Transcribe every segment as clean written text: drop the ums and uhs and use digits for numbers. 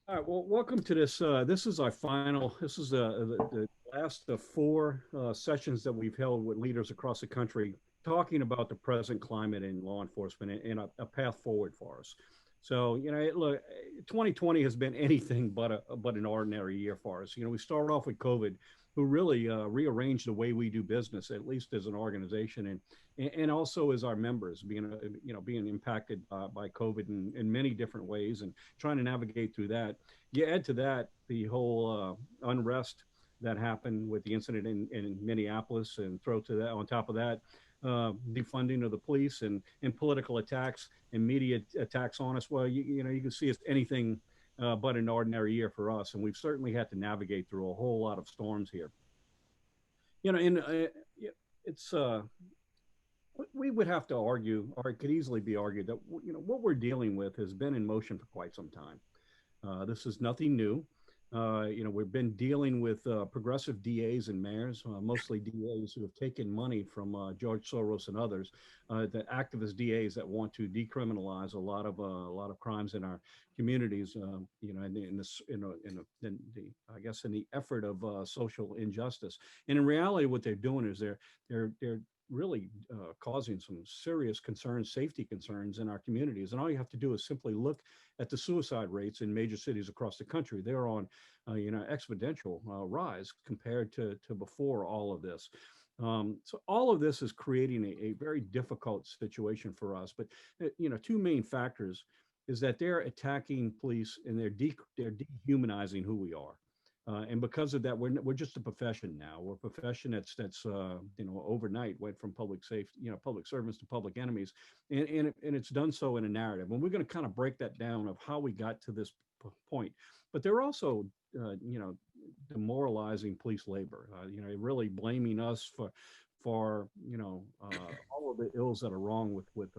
All right, well, welcome to this. This is our final, this is the last of four sessions that we've held with leaders across the country talking about the present climate in law enforcement and a path forward for us. So, look, 2020 has been anything but an ordinary year for us. We started off with COVID, who really rearranged the way we do business, at least as an organization, and also as our members being impacted by COVID in many different ways and trying to navigate through that. You add to that the whole unrest that happened with the incident in Minneapolis, and throw to that on top of that defunding of the police and political attacks and media attacks on us. Well, you can see it's anything but an ordinary year for us, and we've certainly had to navigate through a whole lot of storms here. And it's we would have to argue, or it could easily be argued that what we're dealing with has been in motion for quite some time. This is nothing new. We've been dealing with progressive DAs and mayors, mostly DAs who have taken money from George Soros and others, the activist DAs that want to decriminalize a lot of crimes in our communities. In this, in the I guess in the effort of social injustice. And in reality, what they're doing is they're really causing some serious concerns, safety concerns in our communities. And all you have to do is simply look at the suicide rates in major cities across the country. They're on, exponential rise compared to before all of this. So all of this is creating a very difficult situation for us. But two main factors is that they're attacking police and they're dehumanizing who we are. And because of that, we're just a profession now. We're a profession that's overnight went from public safety, public servants to public enemies, and it's done so in a narrative. And we're going to kind of break that down of how we got to this point. But they're also, demoralizing police labor. Really blaming us for all of the ills that are wrong with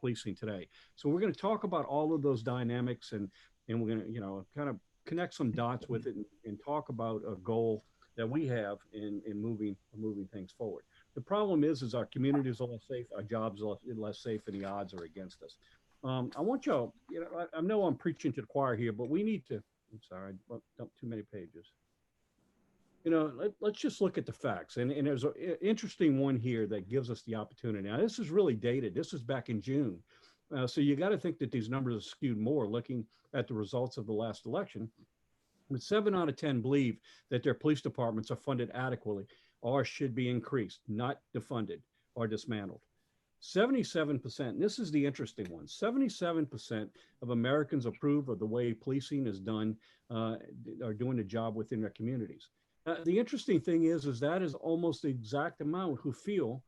policing today. So we're going to talk about all of those dynamics, and we're going to kind of connect some dots with it, and talk about a goal that we have in moving things forward. The problem is our communities are less safe, our jobs are less safe, and the odds are against us. I want y'all, I know I'm preaching to the choir here, but we need to. I'm sorry, I dumped too many pages. Let's just look at the facts. And there's an interesting one here that gives us the opportunity. Now, this is really dated. This is back in June. So you got to think that these numbers are skewed more looking at the results of the last election. But 7 out of 10 believe that their police departments are funded adequately or should be increased, not defunded or dismantled. 77%, and this is the interesting one, 77% of Americans approve of the way policing is done, are doing the job within their communities. The interesting thing is that is almost the exact amount who feel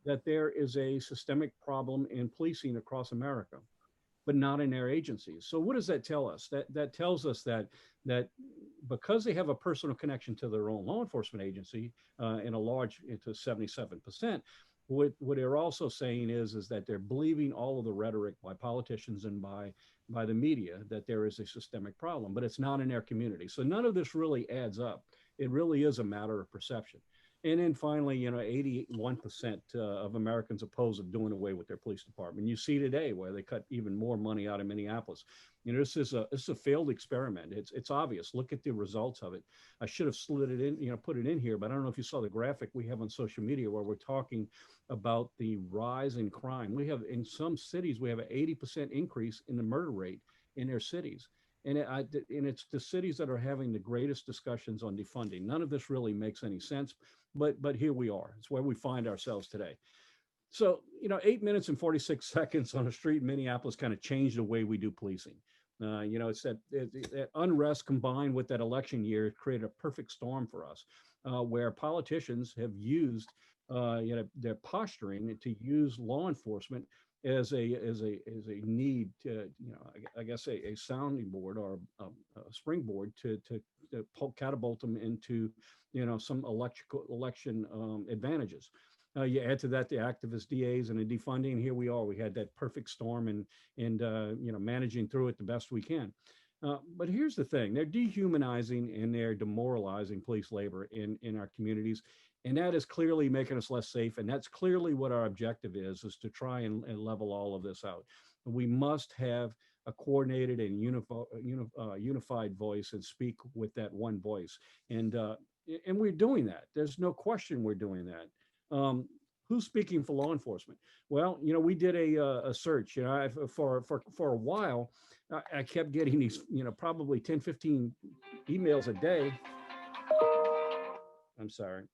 that there is a systemic problem in policing across America, but not in their agencies. So what does that tell us? That tells us that because they have a personal connection to their own law enforcement agency, in a large, into 77%, what they're also saying is that they're believing all of the rhetoric by politicians and by the media that there is a systemic problem, but it's not in their community. So none of this really adds up. It really is a matter of perception. And then finally, 81% of Americans oppose of doing away with their police department. You see today where they cut even more money out of Minneapolis. This is a failed experiment. It's obvious. Look at the results of it. I should have slid it in, put it in here, but I don't know if you saw the graphic we have on social media where we're talking about the rise in crime. We have, in some cities, we have an 80% increase in the murder rate in their cities. And it's the cities that are having the greatest discussions on defunding. None of this really makes any sense, but here we are. It's where we find ourselves today. So 8 minutes and 46 seconds on a street in Minneapolis kind of changed the way we do policing. It's that unrest combined with that election year created a perfect storm for us, where politicians have used their posturing to use law enforcement as a need to, I guess a sounding board or a springboard to catapult them into some election advantages. You add to that the activist DAs and the defunding. Here we are. We had that perfect storm, and managing through it the best we can. But here's the thing: they're dehumanizing and they're demoralizing police labor in our communities. And that is clearly making us less safe. And that's clearly what our objective is to try and level all of this out. We must have a coordinated and unified voice and speak with that one voice. And we're doing that. There's no question we're doing that. Who's speaking for law enforcement? Well, we did a search. For a while, I kept getting these, probably 10, 15 emails a day. I'm sorry.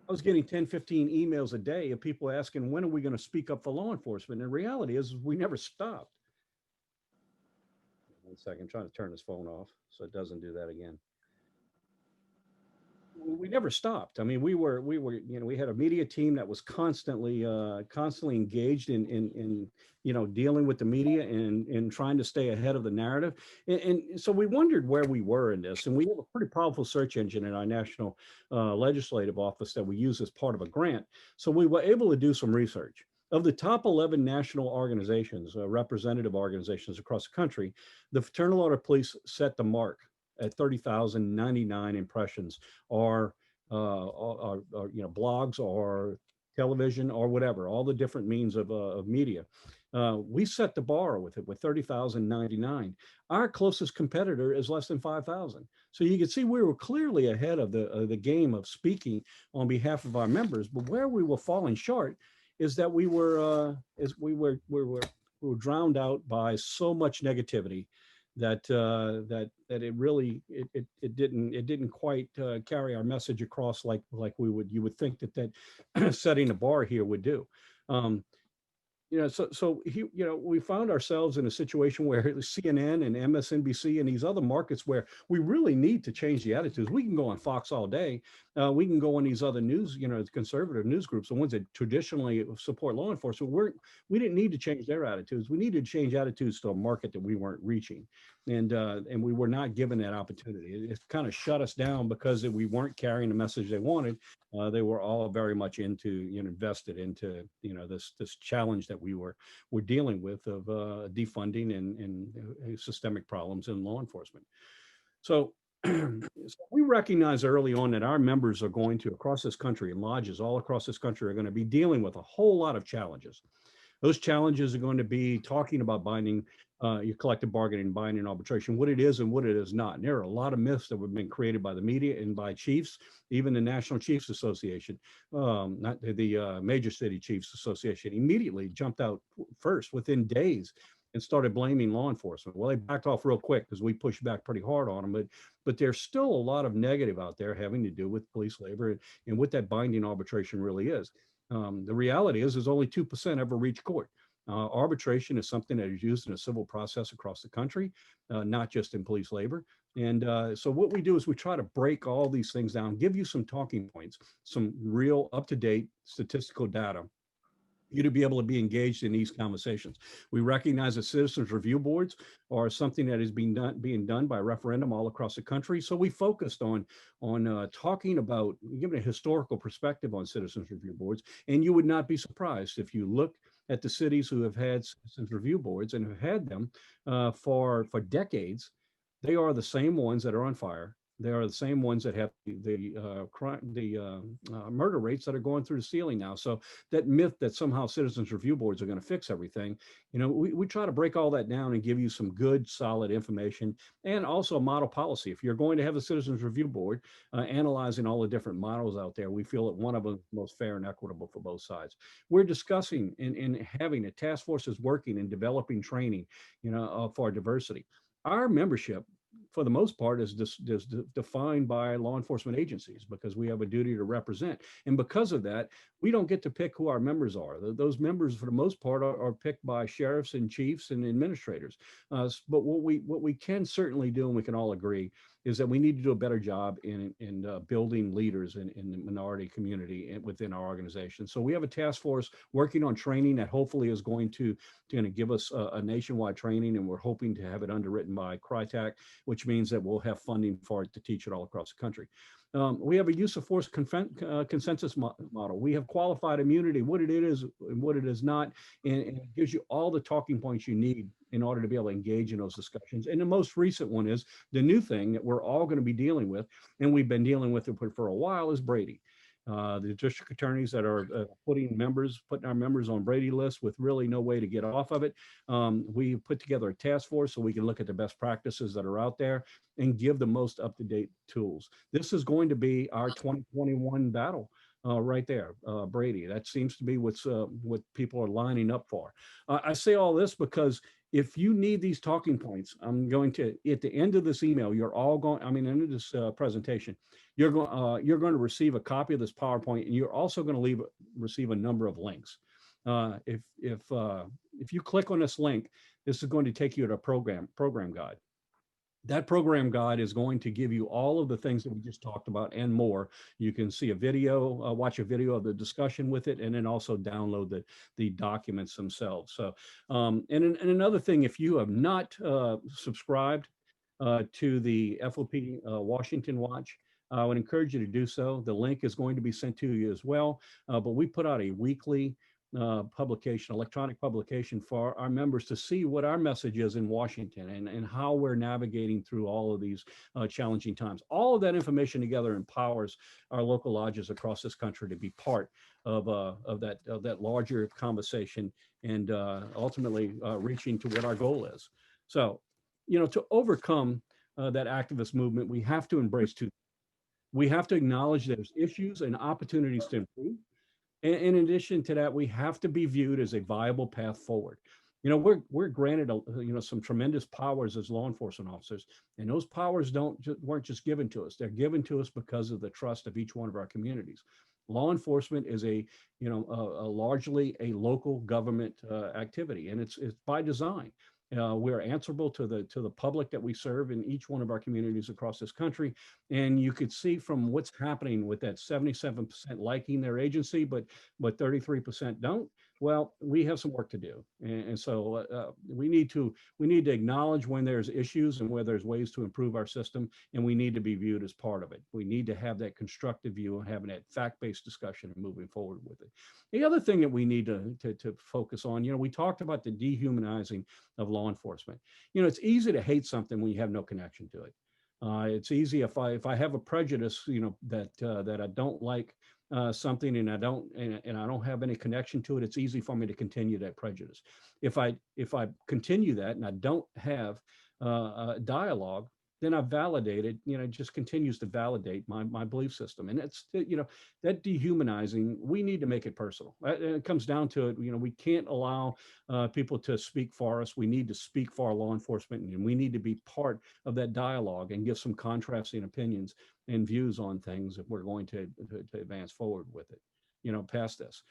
I was getting 10, 15 emails a day of people asking, when are we going to speak up for law enforcement? And the reality is we never stopped. 1 second, I'm trying to turn this phone off so it doesn't do that again. We never stopped. I mean, we had a media team that was constantly engaged in dealing with the media and trying to stay ahead of the narrative. And so we wondered where we were in this. And we have a pretty powerful search engine in our national legislative office that we use as part of a grant. So we were able to do some research. Of the top 11 national organizations, representative organizations across the country, the Fraternal Order of Police set the mark at 30,099 impressions, or blogs, or television, or whatever, all the different means of media. We set the bar with 30,099. Our closest competitor is less than 5,000. So you can see we were clearly ahead of the game of speaking on behalf of our members. But where we were falling short is that we were drowned out by so much negativity that it didn't quite carry our message across like you would think that setting a bar here would do. We found ourselves in a situation where CNN and MSNBC and these other markets where we really need to change the attitudes. We can go on Fox all day. We can go on these other news, conservative news groups, the ones that traditionally support law enforcement. We didn't need to change their attitudes. We needed to change attitudes to a market that we weren't reaching. And we were not given that opportunity. It kind of shut us down because we weren't carrying the message they wanted. They were all very much invested into this challenge that we were dealing with of defunding and systemic problems in law enforcement. So we recognized early on that our members are going to, across this country, and lodges all across this country, are going to be dealing with a whole lot of challenges. Those challenges are going to be talking about binding, your collective bargaining, binding arbitration, what it is and what it is not. And there are a lot of myths that have been created by the media and by chiefs, even the National Chiefs Association, not the Major City Chiefs Association, immediately jumped out first within days and started blaming law enforcement. Well, they backed off real quick because we pushed back pretty hard on them, but there's still a lot of negative out there having to do with police labor and what that binding arbitration really is. The reality is only 2% ever reach court. Arbitration is something that is used in a civil process across the country, not just in police labor. And so what we do is we try to break all these things down, give you some talking points, some real up-to-date statistical data, you to be able to be engaged in these conversations. We recognize that citizens review boards are something that is being done by referendum all across the country. So we focused on talking about, giving a historical perspective on citizens review boards. And you would not be surprised if you look at the cities who have had citizens review boards and have had them for decades. They are the same ones that are on fire. They are the same ones that have the murder rates that are going through the ceiling now. So that myth that somehow citizens review boards are going to fix everything, we try to break all that down and give you some good, solid information and also model policy. If you're going to have a citizens review board analyzing all the different models out there, we feel that one of them is most fair and equitable for both sides. We're discussing and having a task force is working and developing training, for diversity. Our membership, for the most part, is defined by law enforcement agencies because we have a duty to represent. And because of that, we don't get to pick who our members are. Those members, for the most part, are picked by sheriffs and chiefs and administrators. But what we can certainly do, and we can all agree, is that we need to do a better job in building leaders in the minority community and within our organization. So we have a task force working on training that hopefully is going to give us a nationwide training, and we're hoping to have it underwritten by CRITAC, which means that we'll have funding for it to teach it all across the country. We have a use of force consensus model. We have qualified immunity, what it is and what it is not, and it gives you all the talking points you need in order to be able to engage in those discussions. And the most recent one is the new thing that we're all going to be dealing with, and we've been dealing with it for a while, is Brady. The district attorneys that are putting our members on Brady lists with really no way to get off of it. We put together a task force so we can look at the best practices that are out there and give the most up-to-date tools. This is going to be our 2021 battle. Right there, Brady. That seems to be what people are lining up for. I say all this because if you need these talking points, I'm going to, at the end of this email, you're all going, I mean, end of this presentation, you're going to receive a copy of this PowerPoint, and you're also going to receive a number of links. If you click on this link, this is going to take you to a program guide. That program guide is going to give you all of the things that we just talked about and more. You can see a video, watch a video of the discussion with it, and then also download the documents themselves. So, and another thing, if you have not subscribed to the FOP Washington Watch, I would encourage you to do so. The link is going to be sent to you as well. But we put out a weekly publication, electronic publication for our members to see what our message is in Washington and how we're navigating through all of these challenging times. All of that information together empowers our local lodges across this country to be part of that larger conversation and ultimately reaching to what our goal is. So, to overcome that activist movement, we have to embrace two. We have to acknowledge there's issues and opportunities to improve. In addition to that, we have to be viewed as a viable path forward. We're granted some tremendous powers as law enforcement officers, and those powers weren't just given to us. They're given to us because of the trust of each one of our communities. Law enforcement is a largely a local government activity, and it's by design. We're answerable to the public that we serve in each one of our communities across this country. And you could see from what's happening with that 77% liking their agency, but 33% don't. Well, we have some work to do. And so we need to acknowledge when there's issues and where there's ways to improve our system, and we need to be viewed as part of it. We need to have that constructive view and having that fact-based discussion and moving forward with it. The other thing that we need to focus on, we talked about the dehumanizing of law enforcement. It's easy to hate something when you have no connection to it. It's easy if I have a prejudice, that I don't like something and I don't have any connection to it. It's easy for me to continue that prejudice. If I continue that and I don't have a dialogue, then I've validated, it just continues to validate my belief system. And it's, that dehumanizing, we need to make it personal. It comes down to it, we can't allow people to speak for us. We need to speak for our law enforcement, and we need to be part of that dialogue and give some contrasting opinions and views on things if we're going to advance forward with it, past this.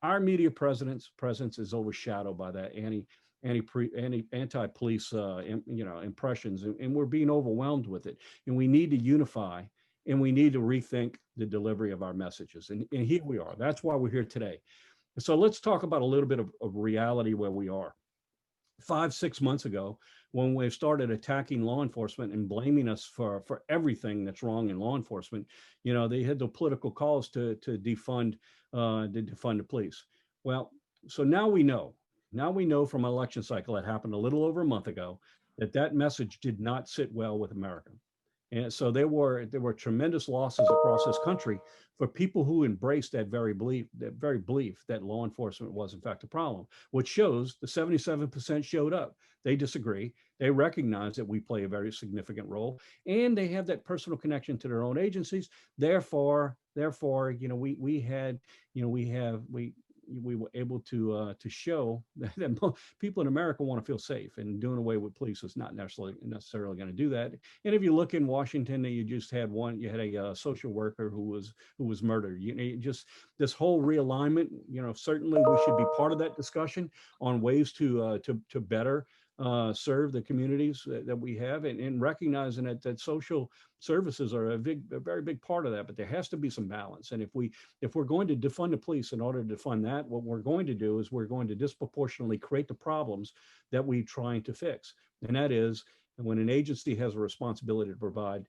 Our media presence is overshadowed by that anti-police impressions, and we're being overwhelmed with it, and we need to unify, and we need to rethink the delivery of our messages, and here we are. That's why we're here today. So let's talk about a little bit of reality where we are. 5-6 months ago, when we started attacking law enforcement and blaming us for everything that's wrong in law enforcement, they had the political calls to defund the police. Well, so now we know from an election cycle that happened a little over a month ago that message did not sit well with America. And so there were tremendous losses across this country for people who embraced that very belief that law enforcement was in fact a problem, which shows the 77% showed up. They disagree. They recognize that we play a very significant role, and they have that personal connection to their own agencies. Therefore, we were able to show that people in America want to feel safe, and doing away with police is not necessarily going to do that. And if you look in Washington, you just had a social worker who was murdered. Just this whole realignment. Certainly we should be part of that discussion on ways to better serve the communities that we have, and recognizing that social services are a very big part of that. But there has to be some balance. And if we're going to defund the police in order to defund that, what we're going to do is we're going to disproportionately create the problems that we're trying to fix. And that is, when an agency has a responsibility to provide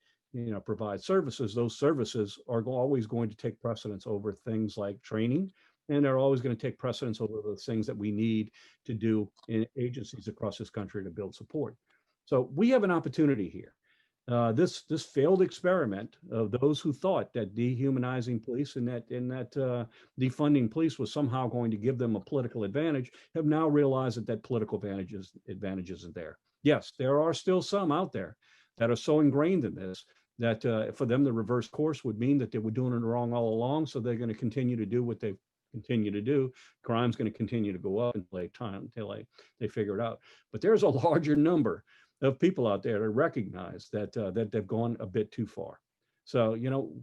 services, those services are always going to take precedence over things like training. And they're always going to take precedence over the things that we need to do in agencies across this country to build support. So we have an opportunity here. this failed experiment of those who thought that dehumanizing police and that defunding police was somehow going to give them a political advantage have now realized that political advantage isn't there. Yes, there are still some out there that are so ingrained in this that for them the reverse course would mean that they were doing it wrong all along. So they're going to continue to do what they continue to do. Crime's going to continue to go up until they figure it out. But there's a larger number of people out there that recognize that they've gone a bit too far. So,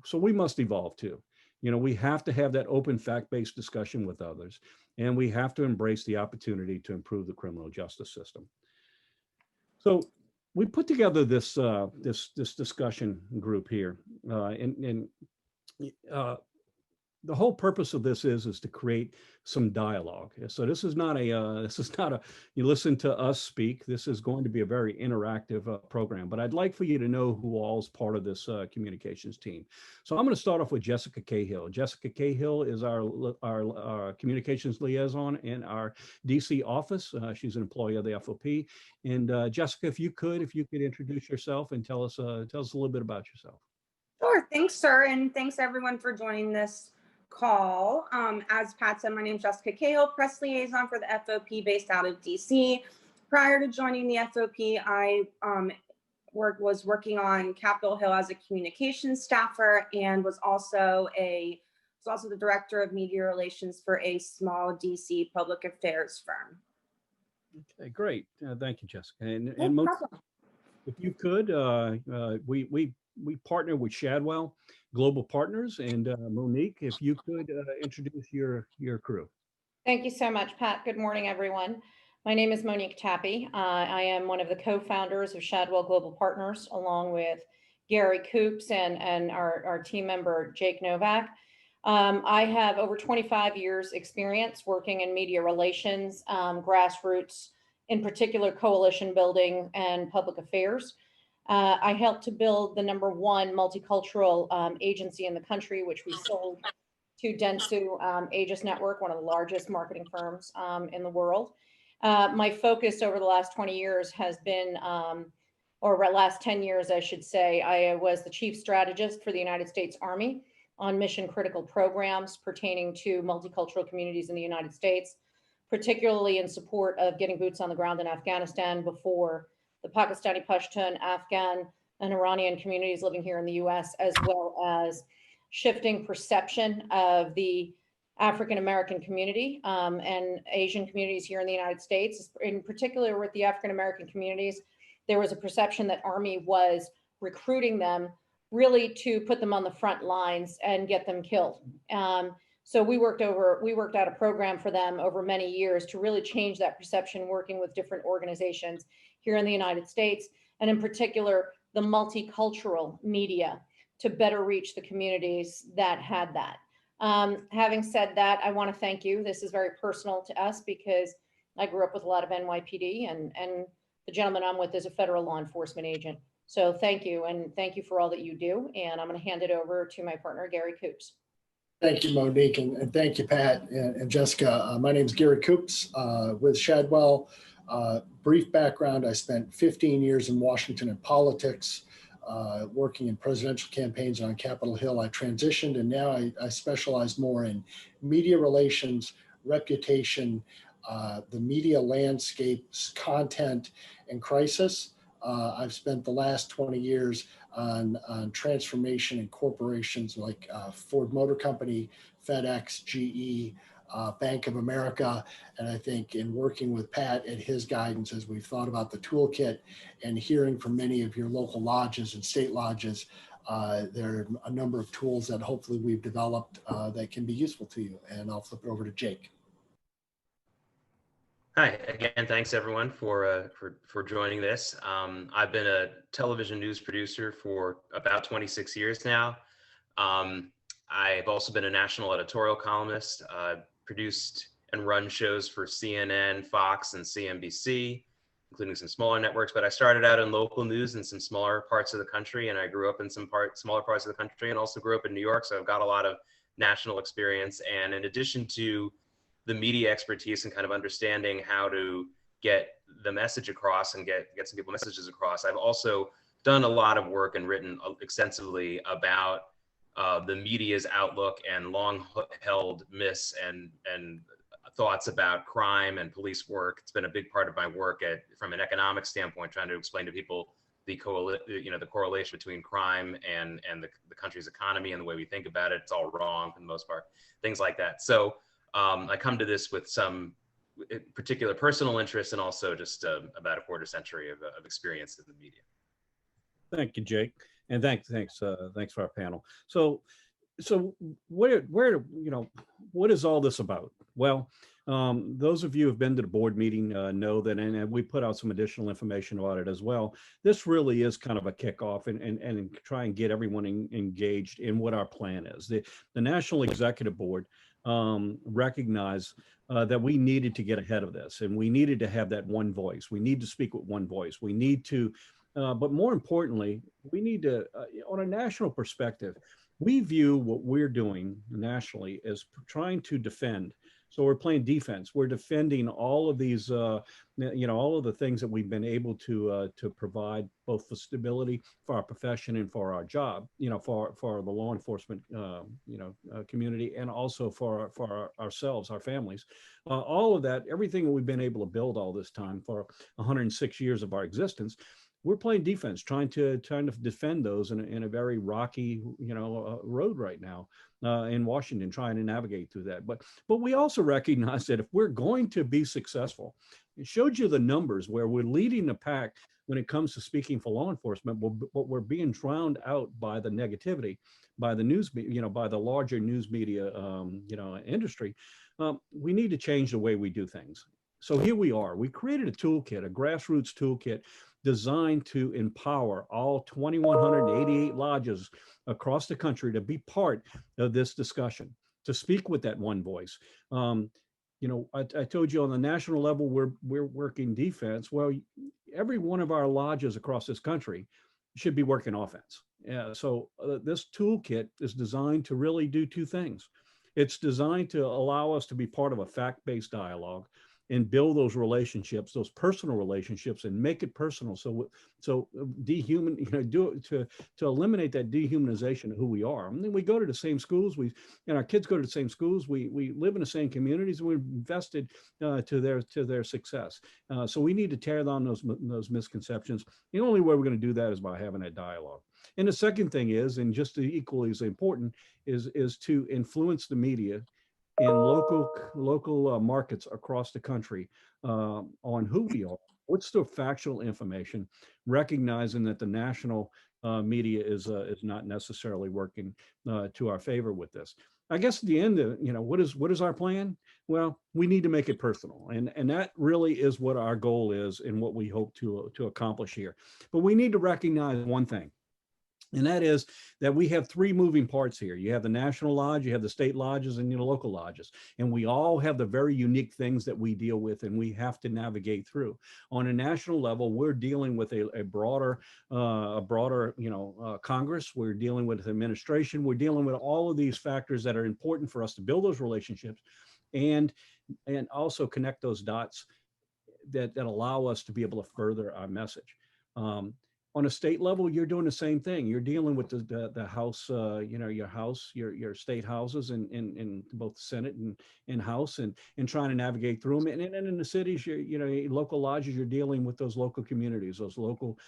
so we must evolve too. We have to have that open fact-based discussion with others, and we have to embrace the opportunity to improve the criminal justice system. So we put together this discussion group here, and the whole purpose of this is to create some dialogue. So this is not a you listen to us speak. This is going to be a very interactive program. But I'd like for you to know who all is part of this communications team. So I'm going to start off with Jessica Cahill. Jessica Cahill is our communications liaison in our DC office. She's an employee of the FOP. And Jessica, if you could introduce yourself and tell us a little bit about yourself. Sure. Thanks, sir. And thanks everyone for joining this call. As Pat said, my name is Jessica Cahill, press liaison for the FOP based out of DC. Prior to joining the FOP, I was working on Capitol Hill as a communications staffer and was also the director of media relations for a small DC public affairs firm. Okay, great. Thank you, Jessica. And if you could, we partner with Shadwell Global Partners, and Monique, if you could introduce your crew. Thank you so much, Pat. Good morning, everyone. My name is Monique Tappy. I am one of the co-founders of Shadwell Global Partners, along with Gary Coops and our team member, Jake Novak. I have over 25 years experience working in media relations, grassroots, in particular coalition building and public affairs. I helped to build the #1 multicultural agency in the country, which we sold to Dentsu Aegis Network, one of the largest marketing firms in the world. My focus over the last 20 years has been, or last 10 years, I should say, I was the chief strategist for the United States Army on mission critical programs pertaining to multicultural communities in the United States, particularly in support of getting boots on the ground in Afghanistan before the Pakistani Pashtun, Afghan, and Iranian communities living here in the US, as well as shifting perception of the African-American community and Asian communities here in the United States. In particular with the African-American communities, there was a perception that Army was recruiting them really to put them on the front lines and get them killed. So we worked out a program for them over many years to really change that perception, working with different organizations here in the United States, and in particular, the multicultural media to better reach the communities that had that. Having said that, I want to thank you. This is very personal to us because I grew up with a lot of NYPD, and the gentleman I'm with is a federal law enforcement agent. So thank you, and thank you for all that you do. And I'm going to hand it over to my partner, Gary Coops. Thank you, Monique, and thank you, Pat and Jessica. My name is Gary Coops with Shadwell. Brief background, I spent 15 years in Washington in politics, working in presidential campaigns on Capitol Hill. I transitioned, and now I specialize more in media relations, reputation, the media landscapes, content, and crisis. I've spent the last 20 years on transformation in corporations like Ford Motor Company, FedEx, GE, Bank of America. And I think in working with Pat and his guidance as we've thought about the toolkit and hearing from many of your local lodges and state lodges, there are a number of tools that hopefully we've developed that can be useful to you. And I'll flip it over to Jake. Hi, again, thanks everyone for joining this. I've been a television news producer for about 26 years now. I've also been a national editorial columnist, produced and run shows for CNN, Fox, and CNBC, including some smaller networks. But I started out in local news in some smaller parts of the country, and I grew up in some smaller parts of the country, and also grew up in New York. So I've got a lot of national experience. And in addition to the media expertise and kind of understanding how to get the message across and get some people messages across, I've also done a lot of work and written extensively about the media's outlook and long-held myths and thoughts about crime and police work. It's been a big part of my work from an economic standpoint, trying to explain to people the correlation between crime and the country's economy and the way we think about it. It's all wrong for the most part, things like that. So I come to this with some particular personal interest and also just about a quarter century of experience in the media. Thank you, Jake, and thanks for our panel. So where what is all this about? Well, those of you who have been to the board meeting know that, and we put out some additional information about it as well. This really is kind of a kickoff and try and get everyone engaged in what our plan is. The National Executive Board recognized that we needed to get ahead of this, and we needed to have that one voice. We need to speak with one voice. We need to, but more importantly, we need to, on a national perspective, we view what we're doing nationally as trying to defend. So we're playing defense. We're defending all of these, all of the things that we've been able to provide, both for stability for our profession and for our job, for the law enforcement, community, and also for ourselves, our families. All of that, everything that we've been able to build all this time for 106 years of our existence. We're playing defense, trying to defend those in a very rocky, road right now in Washington, trying to navigate through that. But we also recognize that if we're going to be successful, it showed you the numbers where we're leading the pack when it comes to speaking for law enforcement, but we're being drowned out by the negativity, by the news, by the larger news media, industry. We need to change the way we do things. So here we are. We created a toolkit, a grassroots toolkit, designed to empower all 2,188 lodges across the country to be part of this discussion, to speak with that one voice. I told you on the national level, we're working defense. Well, every one of our lodges across this country should be working offense. So this toolkit is designed to really do two things. It's designed to allow us to be part of a fact-based dialogue and build those relationships, those personal relationships, and make it personal. So to eliminate that dehumanization of who we are. And then we go to the same schools. Our kids go to the same schools. We live in the same communities. And we're invested to their success. So we need to tear down those misconceptions. The only way we're going to do that is by having that dialogue. And the second thing is, and just equally as important, is to influence the media in local markets across the country on who we are, what's the factual information, recognizing that the national media is not necessarily working to our favor with this. I guess at the end of, what is our plan? Well, we need to make it personal, and that really is what our goal is and what we hope to accomplish here. But we need to recognize one thing. And that is that we have three moving parts here. You have the national lodge, you have the state lodges, and local lodges. And we all have the very unique things that we deal with and we have to navigate through. On a national level, we're dealing with a broader Congress. We're dealing with administration. We're dealing with all of these factors that are important for us to build those relationships and also connect those dots that allow us to be able to further our message. On a state level, you're doing the same thing. You're dealing with the House, your House, your state houses in both the Senate and House and trying to navigate through them. And in the cities, local lodges, you're dealing with those local communities, those local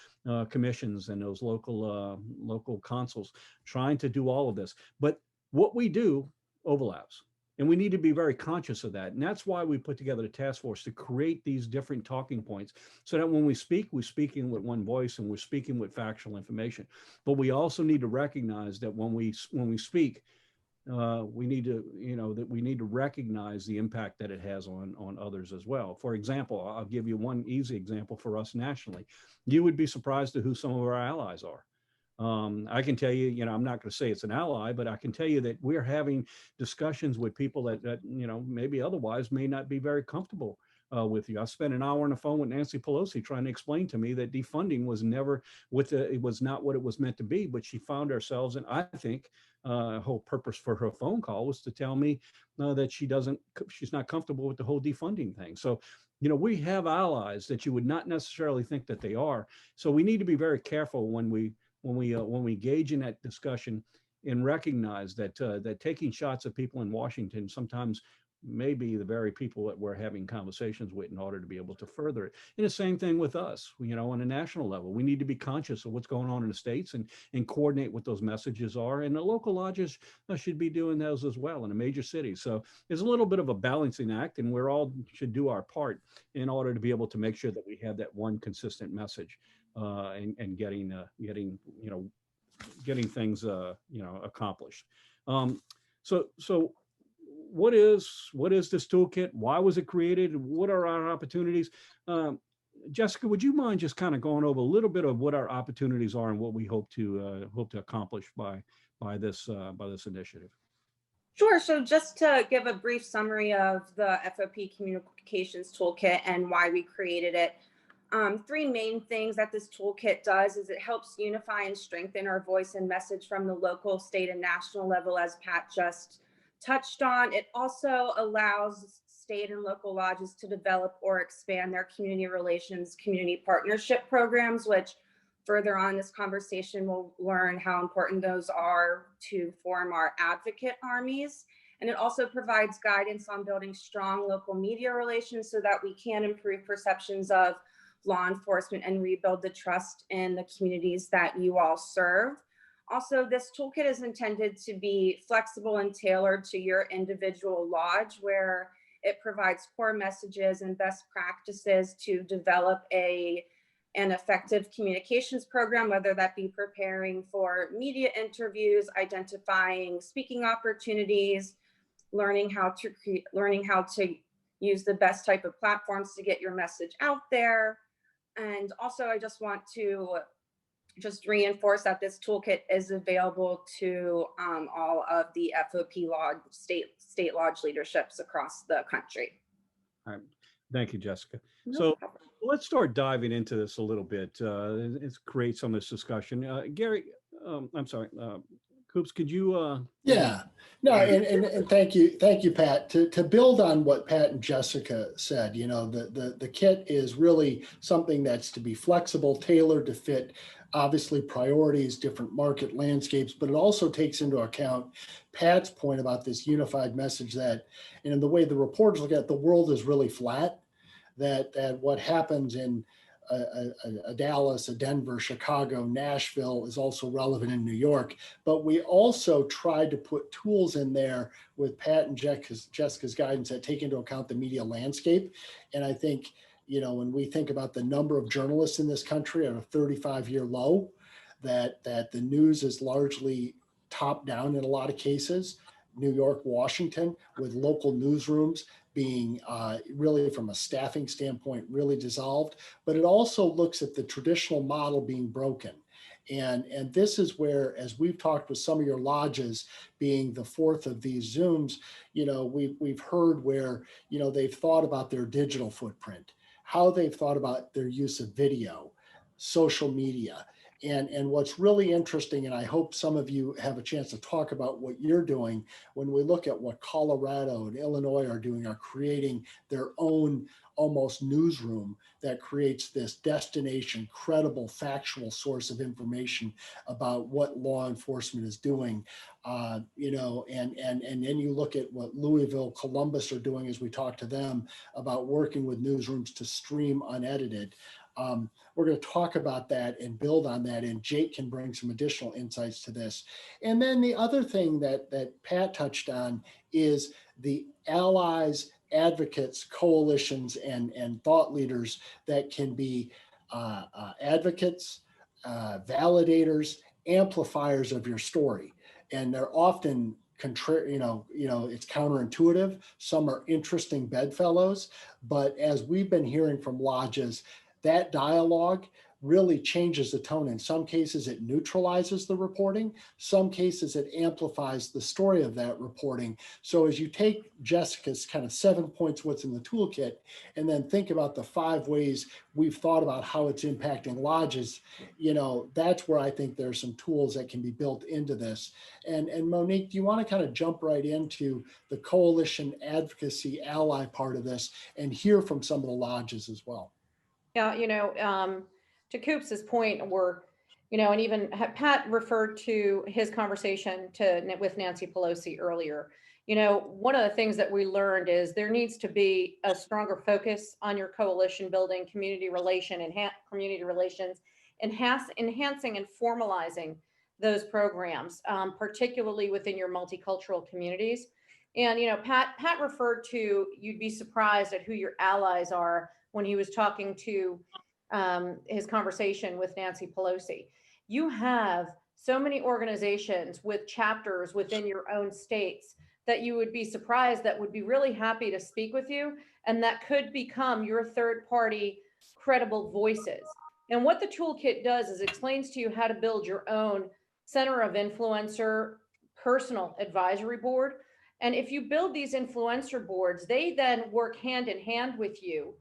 commissions and those local councils, trying to do all of this. But what we do overlaps. And we need to be very conscious of that. And that's why we put together a task force to create these different talking points so that when we speak, we're speaking with one voice and we're speaking with factual information. But we also need to recognize that when we speak, we need to recognize the impact that it has on others as well. For example, I'll give you one easy example for us nationally. You would be surprised at who some of our allies are. I can tell you, I'm not going to say it's an ally, but I can tell you that we're having discussions with people that maybe otherwise may not be very comfortable with you. I spent an hour on the phone with Nancy Pelosi trying to explain to me that defunding was never it was not what it was meant to be, but she found ourselves, and I think whole purpose for her phone call was to tell me that she's not comfortable with the whole defunding thing. So, we have allies that you would not necessarily think that they are. So we need to be very careful when we engage in that discussion and recognize that that taking shots at people in Washington sometimes may be the very people that we're having conversations with in order to be able to further it. And the same thing with us, on a national level. We need to be conscious of what's going on in the states and coordinate what those messages are. And the local lodges should be doing those as well in a major city. So there's a little bit of a balancing act, and we're all should do our part in order to be able to make sure that we have that one consistent message and getting things accomplished. So what is this toolkit? Why was it created? What are our opportunities? Jessica, would you mind just kind of going over a little bit of what our opportunities are and what we hope to accomplish by this initiative? Sure. So just to give a brief summary of the FOP Communications Toolkit and why we created it. Three main things that this toolkit does is it helps unify and strengthen our voice and message from the local, state, and national level, as Pat just touched on. It also allows state and local lodges to develop or expand their community relations, community partnership programs, which further on this conversation we'll learn how important those are to form our advocate armies. And it also provides guidance on building strong local media relations so that we can improve perceptions of law enforcement and rebuild the trust in the communities that you all serve. Also, this toolkit is intended to be flexible and tailored to your individual lodge, where it provides core messages and best practices to develop an effective communications program, whether that be preparing for media interviews, identifying speaking opportunities, learning how to use the best type of platforms to get your message out there. And also, I just want to reinforce that this toolkit is available to all of the FOP lodge, state lodge leaderships across the country. All right. Thank you, Jessica. No So problem. let's start diving into this a little bit. Let's create some of this discussion. Gary, I'm sorry, Coops, could you? Yeah, no, and thank you, Pat. To build on what Pat and Jessica said, the kit is really something that's to be flexible, tailored to fit obviously priorities, different market landscapes, but it also takes into account Pat's point about this unified message that, and the way the reporters look at the world is really flat, that what happens in a Dallas, a Denver, Chicago, Nashville is also relevant in New York. But we also tried to put tools in there with Pat and Jessica's guidance that take into account the media landscape. And I think, when we think about the number of journalists in this country at a 35-year low, that the news is largely top down in a lot of cases. New York, Washington, with local newsrooms being really from a staffing standpoint, really dissolved, but it also looks at the traditional model being broken. And this is where, as we've talked with some of your lodges, being the fourth of these Zooms, we've heard where, they've thought about their digital footprint, how they've thought about their use of video, social media. And what's really interesting, and I hope some of you have a chance to talk about what you're doing when we look at what Colorado and Illinois are doing, are creating their own almost newsroom that creates this destination, credible, factual source of information about what law enforcement is doing. And then you look at what Louisville, Columbus are doing as we talk to them about working with newsrooms to stream unedited. We're going to talk about that and build on that, and Jake can bring some additional insights to this. And then the other thing that Pat touched on is the allies, advocates, coalitions, and thought leaders that can be advocates, validators, amplifiers of your story. And they're often contrary, it's counterintuitive. Some are interesting bedfellows, but as we've been hearing from lodges, that dialogue really changes the tone. In some cases, it neutralizes the reporting. Some cases, it amplifies the story of that reporting. So as you take Jessica's kind of 7 points, what's in the toolkit, and then think about the 5 ways we've thought about how it's impacting lodges, you know, that's where I think there's some tools that can be built into this. And Monique, do you want to kind of jump right into the coalition advocacy ally part of this and hear from some of the lodges as well? Yeah, to Coops's point, and even Pat referred to his conversation with Nancy Pelosi earlier. One of the things that we learned is there needs to be a stronger focus on your coalition building, community relations, enhancing and formalizing those programs, particularly within your multicultural communities. And, Pat referred to, you'd be surprised at who your allies are when he was talking to his conversation with Nancy Pelosi. You have so many organizations with chapters within your own states that you would be surprised that would be really happy to speak with you, and that could become your third party credible voices. And what the toolkit does is explains to you how to build your own center of influencer personal advisory board. And if you build these influencer boards, they then work hand in hand with you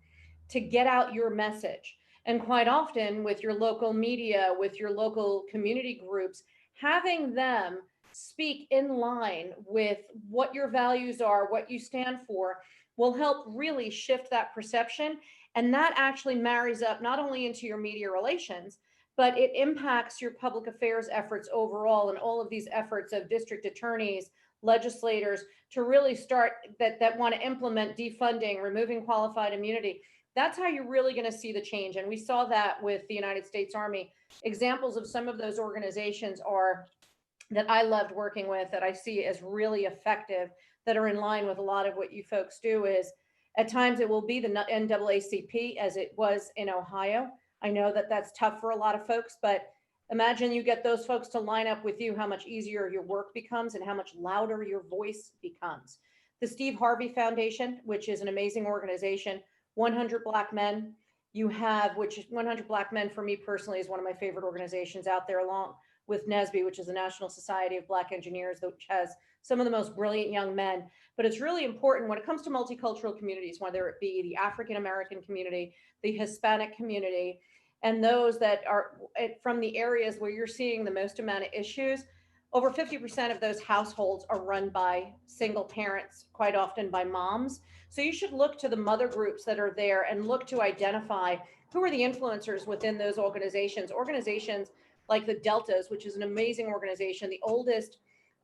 to get out your message. And quite often with your local media, with your local community groups, having them speak in line with what your values are, what you stand for, will help really shift that perception. And that actually marries up not only into your media relations, but it impacts your public affairs efforts overall, and all of these efforts of district attorneys, legislators to really start that want to implement defunding, removing qualified immunity. That's how you're really going to see the change. And we saw that with the United States Army. Examples of some of those organizations are that I loved working with, that I see as really effective, that are in line with a lot of what you folks do, is at times it will be the NAACP, as it was in Ohio. I know that that's tough for a lot of folks, but imagine you get those folks to line up with you, how much easier your work becomes and how much louder your voice becomes. The Steve Harvey Foundation, which is an amazing organization, 100 Black Men, which is 100 Black Men for me personally is one of my favorite organizations out there, along with NSBE, which is the National Society of Black Engineers, which has some of the most brilliant young men. But it's really important when it comes to multicultural communities, whether it be the African-American community, the Hispanic community, and those that are from the areas where you're seeing the most amount of issues. Over 50% of those households are run by single parents, quite often by moms. So you should look to the mother groups that are there and look to identify who are the influencers within those organizations. Organizations like the Deltas, which is an amazing organization, the oldest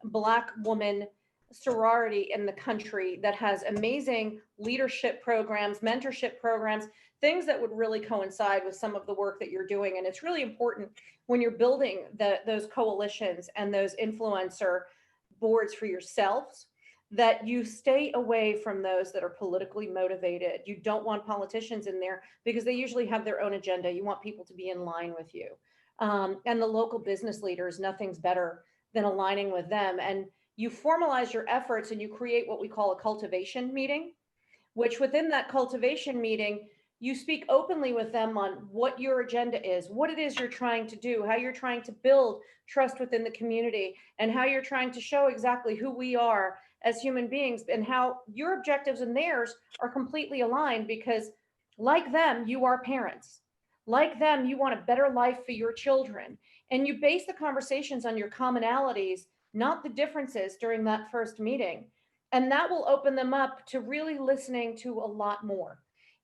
Black woman sorority in the country, that has amazing leadership programs, mentorship programs, things that would really coincide with some of the work that you're doing. And it's really important when you're building those coalitions and those influencer boards for yourselves, that you stay away from those that are politically motivated. You don't want politicians in there because they usually have their own agenda. You want people to be in line with you. And the local business leaders, nothing's better than aligning with them. And you formalize your efforts and you create what we call a cultivation meeting, which within that cultivation meeting, you speak openly with them on what your agenda is, what it is you're trying to do, how you're trying to build trust within the community, and how you're trying to show exactly who we are as human beings, and how your objectives and theirs are completely aligned, because like them, you are parents. Like them, you want a better life for your children. And you base the conversations on your commonalities, not the differences during that first meeting. And that will open them up to really listening to a lot more.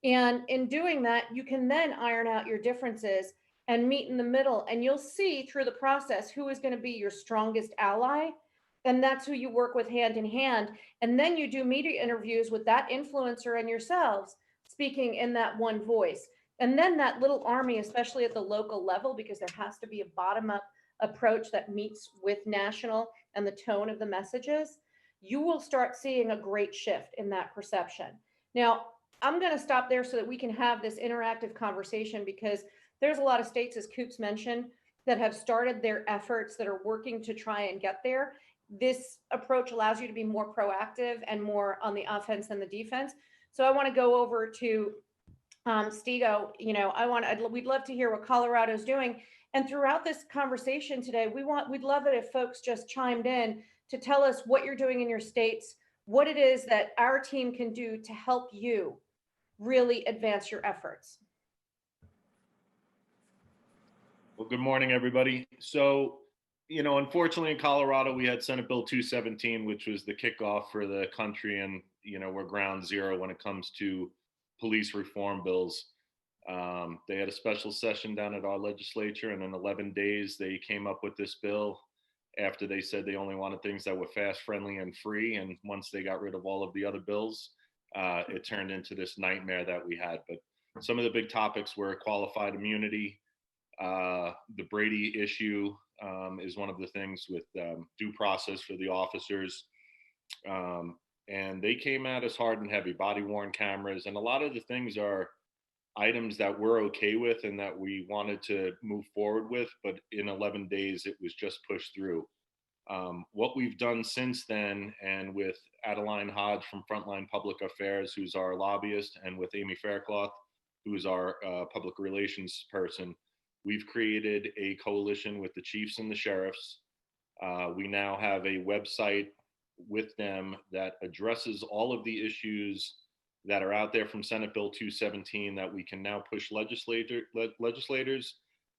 And in doing that, you can then iron out your differences and meet in the middle. And you'll see through the process who is going to be your strongest ally. And that's who you work with hand in hand. And then you do media interviews with that influencer and yourselves speaking in that one voice. And then that little army, especially at the local level, because there has to be a bottom-up approach that meets with national and the tone of the messages, you will start seeing a great shift in that perception. Now, I'm going to stop there so that we can have this interactive conversation, because there's a lot of states, as Coops mentioned, that have started their efforts, that are working to try and get there. This approach allows you to be more proactive and more on the offense than the defense. So I want to go over to Stigo, we'd love to hear what Colorado's doing. And throughout this conversation today, we'd love it if folks just chimed in to tell us what you're doing in your states, what it is that our team can do to help you really advance your efforts. Well, good morning, everybody. So, unfortunately in Colorado, we had Senate Bill 217, which was the kickoff for the country. And, we're ground zero when it comes to police reform bills. They had a special session down at our legislature, and in 11 days, they came up with this bill after they said they only wanted things that were fast, friendly, and free. And once they got rid of all of the other bills, it turned into this nightmare that we had. But some of the big topics were qualified immunity. The Brady issue is one of the things with due process for the officers. And they came at us hard and heavy, body worn cameras. And a lot of the things are items that we're okay with and that we wanted to move forward with. But in 11 days, it was just pushed through. What we've done since then, and with Adeline Hodge from Frontline Public Affairs, who's our lobbyist, and with Amy Faircloth, who's our public relations person, we've created a coalition with the chiefs and the sheriffs. We now have a website with them that addresses all of the issues that are out there from Senate Bill 217 that we can now push legislators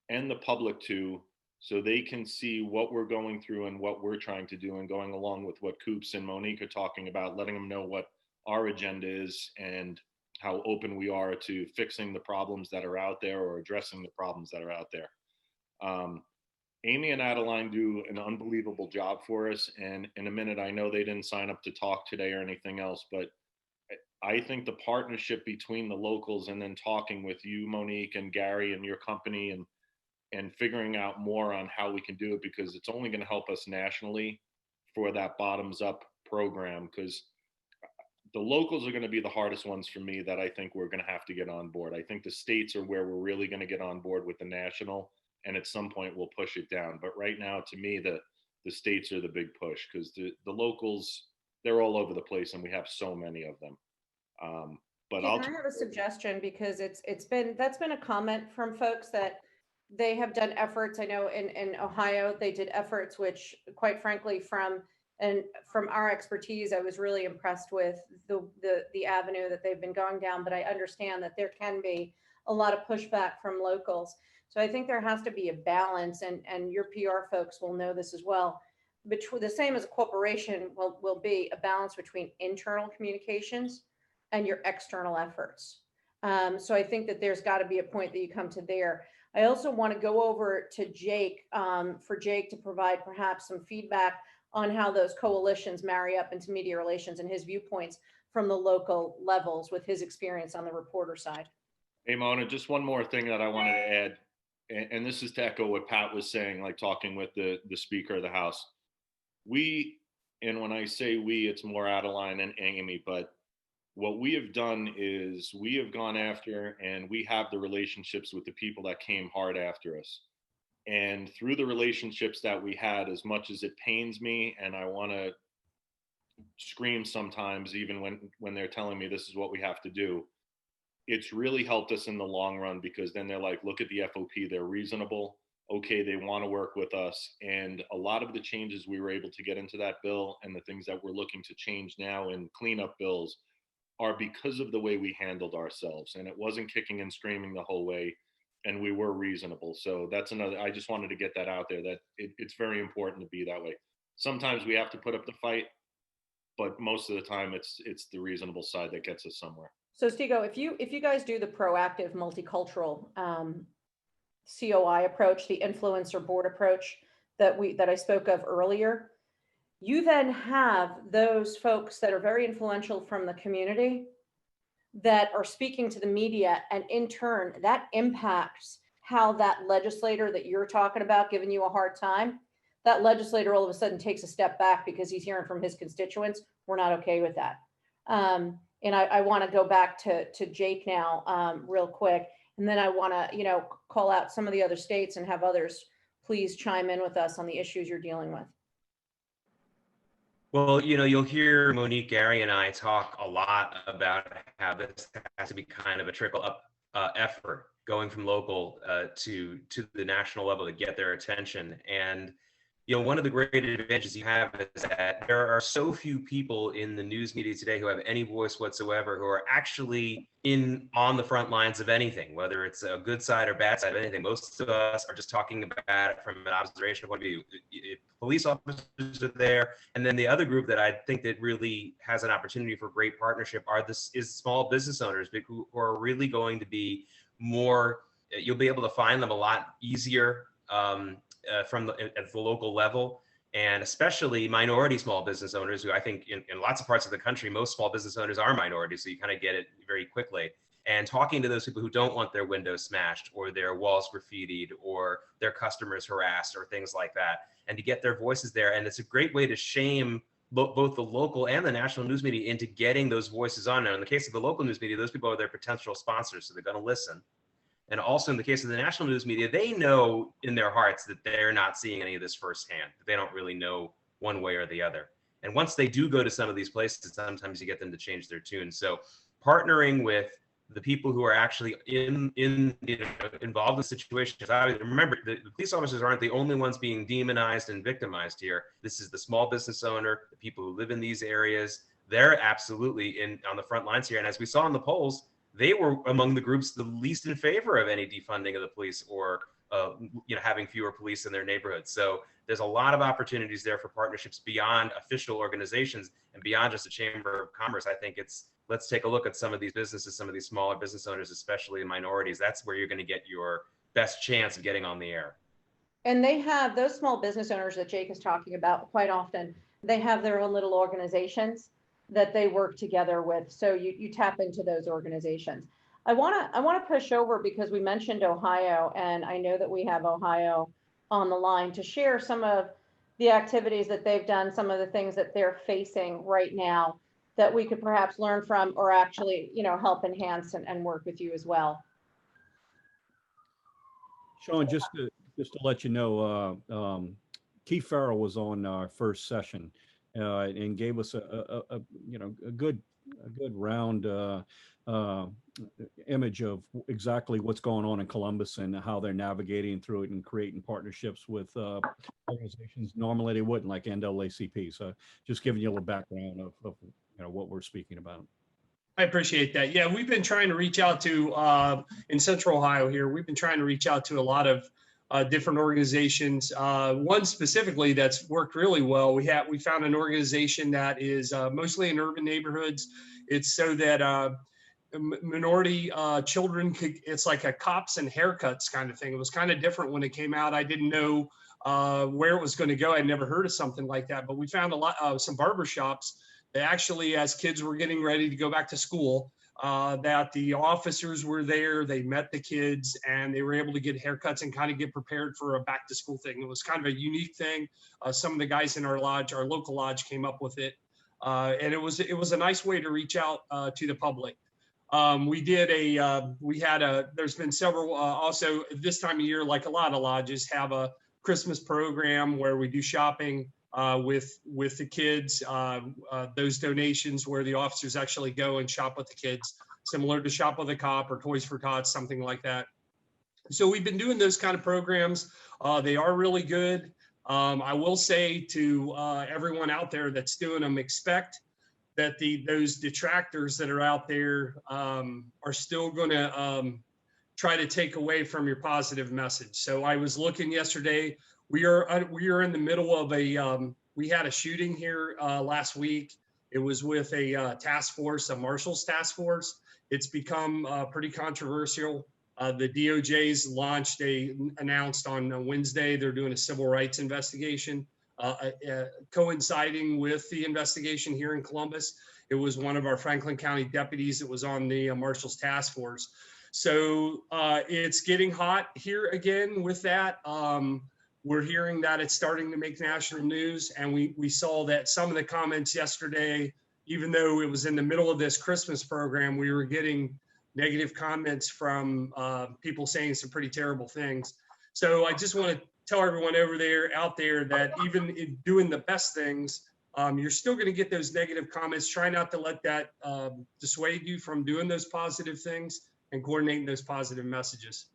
and the public to, so they can see what we're going through and what we're trying to do, and going along with what Coops and Monique are talking about, letting them know what our agenda is and how open we are to fixing the problems that are out there or addressing the problems that are out there. Amy and Adeline do an unbelievable job for us. And in a minute, I know they didn't sign up to talk today or anything else, but I think the partnership between the locals and then talking with you, Monique, and Gary and your company, and figuring out more on how we can do it, because it's only going to help us nationally for that bottoms up program. Because the locals are going to be the hardest ones for me that I think we're going to have to get on board. I think the states are where we're really going to get on board with the national, and at some point we'll push it down. But right now, to me, the states are the big push, because the locals, they're all over the place, and we have so many of them. But I have a suggestion, because that's been a comment from folks that they have done efforts. I know in Ohio they did efforts, which, quite frankly, from our expertise, I was really impressed with the avenue that they've been going down. But I understand that there can be a lot of pushback from locals. So I think there has to be a balance, and your PR folks will know this as well. Between the same as a corporation will be a balance between internal communications and your external efforts. So I think that there's got to be a point that you come to there. I also want to go over to Jake, for Jake to provide perhaps some feedback on how those coalitions marry up into media relations and his viewpoints from the local levels with his experience on the reporter side. Hey, Mona, just one more thing that I wanted to add, and this is to echo what Pat was saying, like talking with the Speaker of the House. And when I say we, it's more Adeline and Amy, but what we have done is we have gone after, and we have the relationships with the people that came hard after us. And through the relationships that we had, as much as it pains me and I want to scream sometimes, even when they're telling me this is what we have to do, it's really helped us in the long run, because then they're like, look at the FOP, they're reasonable. Okay, they want to work with us. And a lot of the changes we were able to get into that bill, and the things that we're looking to change now in cleanup bills, are because of the way we handled ourselves. And it wasn't kicking and screaming the whole way, and we were reasonable. So that's another, I just wanted to get that out there, that it's very important to be that way. Sometimes we have to put up the fight, but most of the time it's the reasonable side that gets us somewhere. So Stigo, if you guys do the proactive multicultural COI approach, the influencer board approach that I spoke of earlier, you then have those folks that are very influential from the community that are speaking to the media, and in turn that impacts how that legislator that you're talking about giving you a hard time, that legislator all of a sudden takes a step back because he's hearing from his constituents, we're not okay with that. And I want to go back to Jake now real quick, and then I want to call out some of the other states and have others please chime in with us on the issues you're dealing with. Well, you'll hear Monique, Gary, and I talk a lot about how this has to be kind of a trickle up effort going from local to the national level to get their attention. And one of the great advantages you have is that there are so few people in the news media today who have any voice whatsoever, who are actually on the front lines of anything, whether it's a good side or bad side of anything. Most of us are just talking about it from an observational point of view. Police officers are there, and then the other group that I think that really has an opportunity for great partnership is small business owners who are really going to be more. You'll be able to find them a lot easier. At the local level, and especially minority small business owners, who I think in lots of parts of the country, most small business owners are minorities, so you kind of get it very quickly. And talking to those people who don't want their windows smashed or their walls graffitied or their customers harassed or things like that, and to get their voices there. And it's a great way to shame both the local and the national news media into getting those voices on. Now, in the case of the local news media, those people are their potential sponsors, so they're going to listen. And also in the case of the national news media, they know in their hearts that they're not seeing any of this firsthand. They don't really know one way or the other. And once they do go to some of these places, sometimes you get them to change their tune. So partnering with the people who are actually involved in the situation. Remember, the police officers aren't the only ones being demonized and victimized here. This is the small business owner, the people who live in these areas. They're absolutely on the front lines here. And as we saw in the polls, they were among the groups the least in favor of any defunding of the police or having fewer police in their neighborhoods. So there's a lot of opportunities there for partnerships beyond official organizations and beyond just a chamber of commerce. I think let's take a look at some of these businesses, some of these smaller business owners, especially minorities. That's where you're going to get your best chance of getting on the air. And they have those small business owners that Jake is talking about quite often. They have their own little organizations that they work together with. So you tap into those organizations. I want to push over because we mentioned Ohio, and I know that we have Ohio on the line to share some of the activities that they've done, some of the things that they're facing right now that we could perhaps learn from or actually, help enhance and work with you as well. Sean, just to let you know, Keith Farrell was on our first session and gave us a good round image of exactly what's going on in Columbus and how they're navigating through it and creating partnerships with organizations normally they wouldn't, like NAACP. So just giving you a little background of what we're speaking about. I appreciate that. Yeah, we've been trying to reach out to in Central Ohio here. We've been trying to reach out to a lot of different organizations. One specifically that's worked really well. We found an organization that is mostly in urban neighborhoods. It's so that minority children could. It's like a cops and haircuts kind of thing. It was kind of different when it came out. I didn't know where it was going to go. I'd never heard of something like that. But we found some barbershops that actually, as kids were getting ready to go back to school, that the officers were there, they met the kids, and they were able to get haircuts and kind of get prepared for a back to school thing. It was kind of a unique thing. Some of the guys in our lodge, our local lodge, came up with it. And it was a nice way to reach out to the public. There's been several, also this time of year, like a lot of lodges have a Christmas program where we do shopping with the kids, those donations where the officers actually go and shop with the kids, similar to Shop with a Cop or Toys for Tots, something like that. So we've been doing those kind of programs. They are really good. I will say to everyone out there that's doing them, expect that those detractors that are out there are still going to try to take away from your positive message. So I was looking yesterday. We are in the middle of we had a shooting here last week. It was with a task force, a Marshals task force. It's become pretty controversial. The DOJ's announced on Wednesday, they're doing a civil rights investigation coinciding with the investigation here in Columbus. It was one of our Franklin County deputies that was on the Marshals task force. So it's getting hot here again with that. We're hearing that it's starting to make national news, and we saw that some of the comments yesterday, even though it was in the middle of this Christmas program, we were getting negative comments from people saying some pretty terrible things. So I just want to tell everyone out there that even in doing the best things, you're still going to get those negative comments. Try not to let that dissuade you from doing those positive things. and coordinating those positive messages.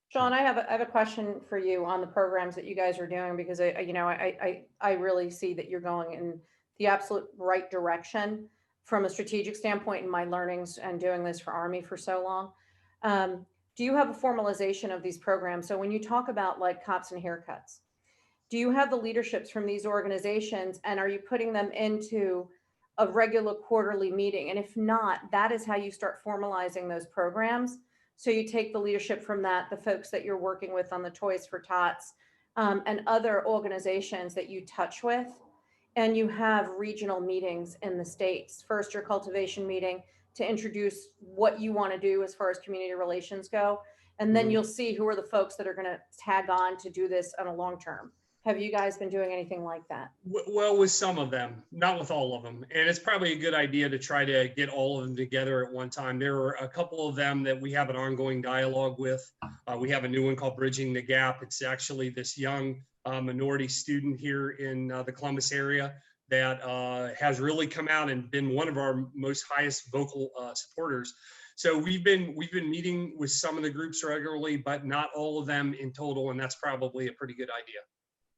Sean, I have a question for you on the programs that you guys are doing, because I really see that you're going in the absolute right direction from a strategic standpoint in my learnings and doing this for Army for so long. Do you have a formalization of these programs? So when you talk about like cops and haircuts, do you have the leaderships from these organizations, and are you putting them into a regular quarterly meeting? And if not, that is how you start formalizing those programs. So you take the leadership from that, the folks that you're working with on the Toys for Tots, and other organizations that you touch with, and you have regional meetings in the states. First, your cultivation meeting to introduce what you want to do as far as community relations go. And then you'll see who are the folks that are going to tag on to do this on a long term. Have you guys been doing anything like that? Well, with some of them, not with all of them. And it's probably a good idea to try to get all of them together at one time. There are a couple of them that we have an ongoing dialogue with. We have a new one called Bridging the Gap. It's actually this young minority student here in the Columbus area that has really come out and been one of our most highest vocal supporters. So we've been meeting with some of the groups regularly, but not all of them in total. And that's probably a pretty good idea.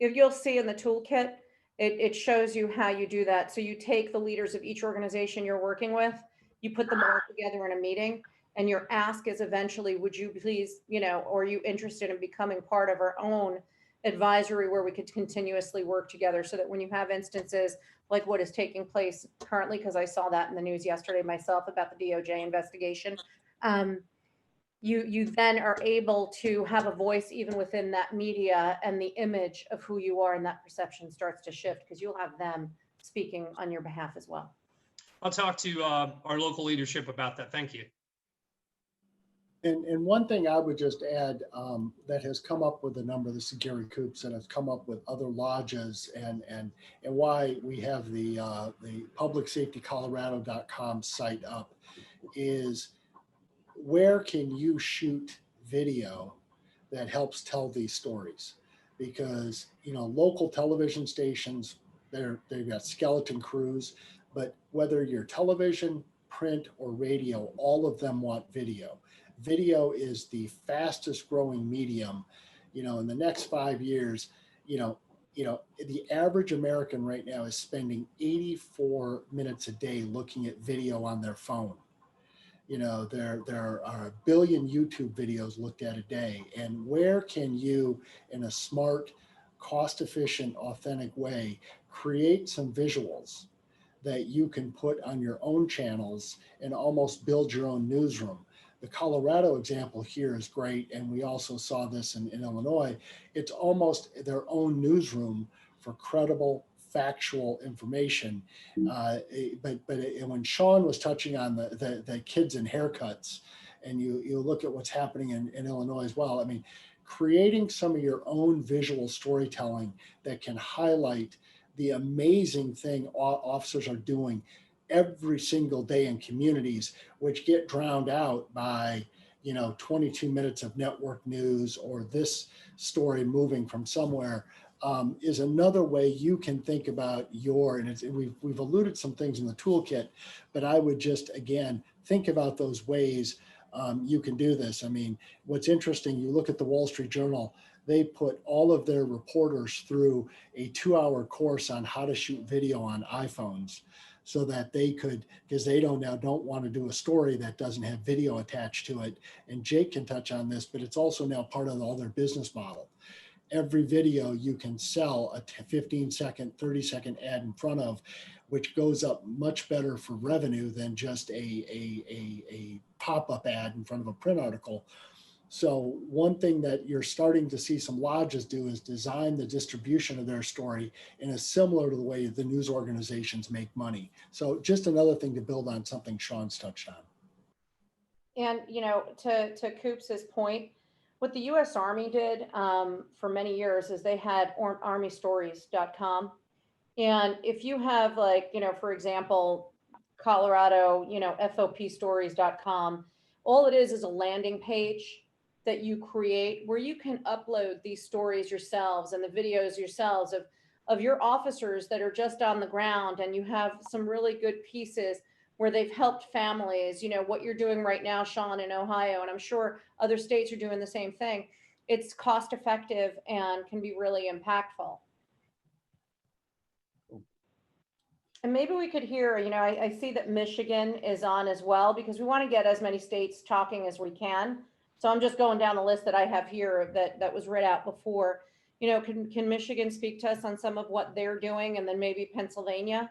If you'll see in the toolkit, it shows you how you do that. So you take the leaders of each organization you're working with, you put them all together in a meeting, and your ask is eventually, would you please, or are you interested in becoming part of our own advisory where we could continuously work together, so that when you have instances like what is taking place currently, because I saw that in the news yesterday myself about the DOJ investigation, you then are able to have a voice even within that media, and the image of who you are and that perception starts to shift, because you'll have them speaking on your behalf as well. I'll talk to our local leadership about that. Thank you. And one thing I would just add that has come up with a number, this is Gary Coops, and has come up with other lodges, and why we have the publicsafetycolorado.com site up, is where can you shoot video that helps tell these stories? Because local television stations, they've got skeleton crews, but whether you're television, print, or radio, all of them want video. Video is the fastest growing medium. In the next 5 years, the average American right now is spending 84 minutes a day looking at video on their phone. There are a billion YouTube videos looked at a day. And where can you, in a smart, cost-efficient, authentic way, create some visuals that you can put on your own channels and almost build your own newsroom? The Colorado example here is great, and we also saw this in Illinois. It's almost their own newsroom for credible, factual information. But when Sean was touching on the kids and haircuts, and you look at what's happening in Illinois as well, I mean, creating some of your own visual storytelling that can highlight the amazing thing officers are doing every single day in communities, which get drowned out by 22 minutes of network news or this story moving from somewhere, is another way you can think about we've alluded some things in the toolkit, but I would just again think about those ways you can do this. I mean, what's interesting, you look at the Wall Street Journal, they put all of their reporters through a 2-hour course on how to shoot video on iPhones, so that they could, because they don't want to do a story that doesn't have video attached to it. And Jake can touch on this, but it's also now part of all their business model. Every video you can sell a 15-second, 30-second ad in front of, which goes up much better for revenue than just a pop-up ad in front of a print article. So one thing that you're starting to see some lodges do is design the distribution of their story in a similar to the way the news organizations make money. So just another thing to build on something Sean's touched on. And, to Coops's point, what the U.S. Army did for many years is they had armystories.com. And if you have for example, Colorado, FOPstories.com, all it is a landing page that you create where you can upload these stories yourselves and the videos yourselves of your officers that are just on the ground, and you have some really good pieces where they've helped families, what you're doing right now, Sean, in Ohio, and I'm sure other states are doing the same thing. It's cost effective and can be really impactful. And maybe we could hear, I see that Michigan is on as well, because we want to get as many states talking as we can. So I'm just going down the list that I have here that was read out before. Can Michigan speak to us on some of what they're doing, and then maybe Pennsylvania?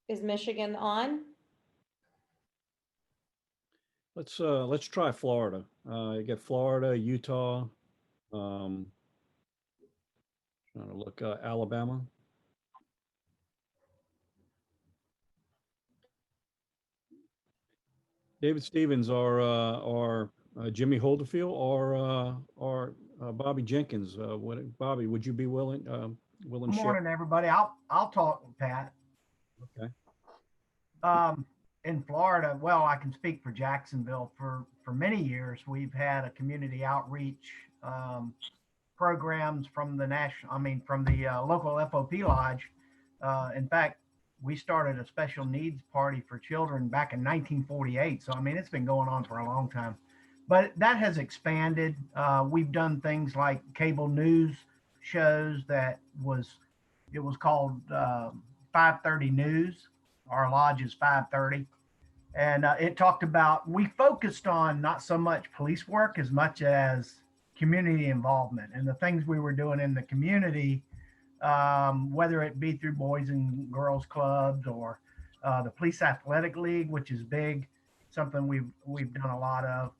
Is Michigan on? Let's try Florida. You get Florida, Utah. Trying to look Alabama. David Stevens or Jimmy Holderfield or Bobby Jenkins. Bobby, would you be willing to Good share? morning, everybody. I'll talk, Pat. Okay. In Florida, well, I can speak for Jacksonville. For many years, we've had a community outreach programs from the local FOP lodge. In fact, we started a special needs party for children back in 1948. So, it's been going on for a long time, but that has expanded. We've done things like cable news shows it was called 530 News. Our lodge is 530. And it talked about, we focused on not so much police work as much as community involvement and the things we were doing in the community, whether it be through Boys and Girls Clubs or the Police Athletic League, which is big, something we've done a lot of.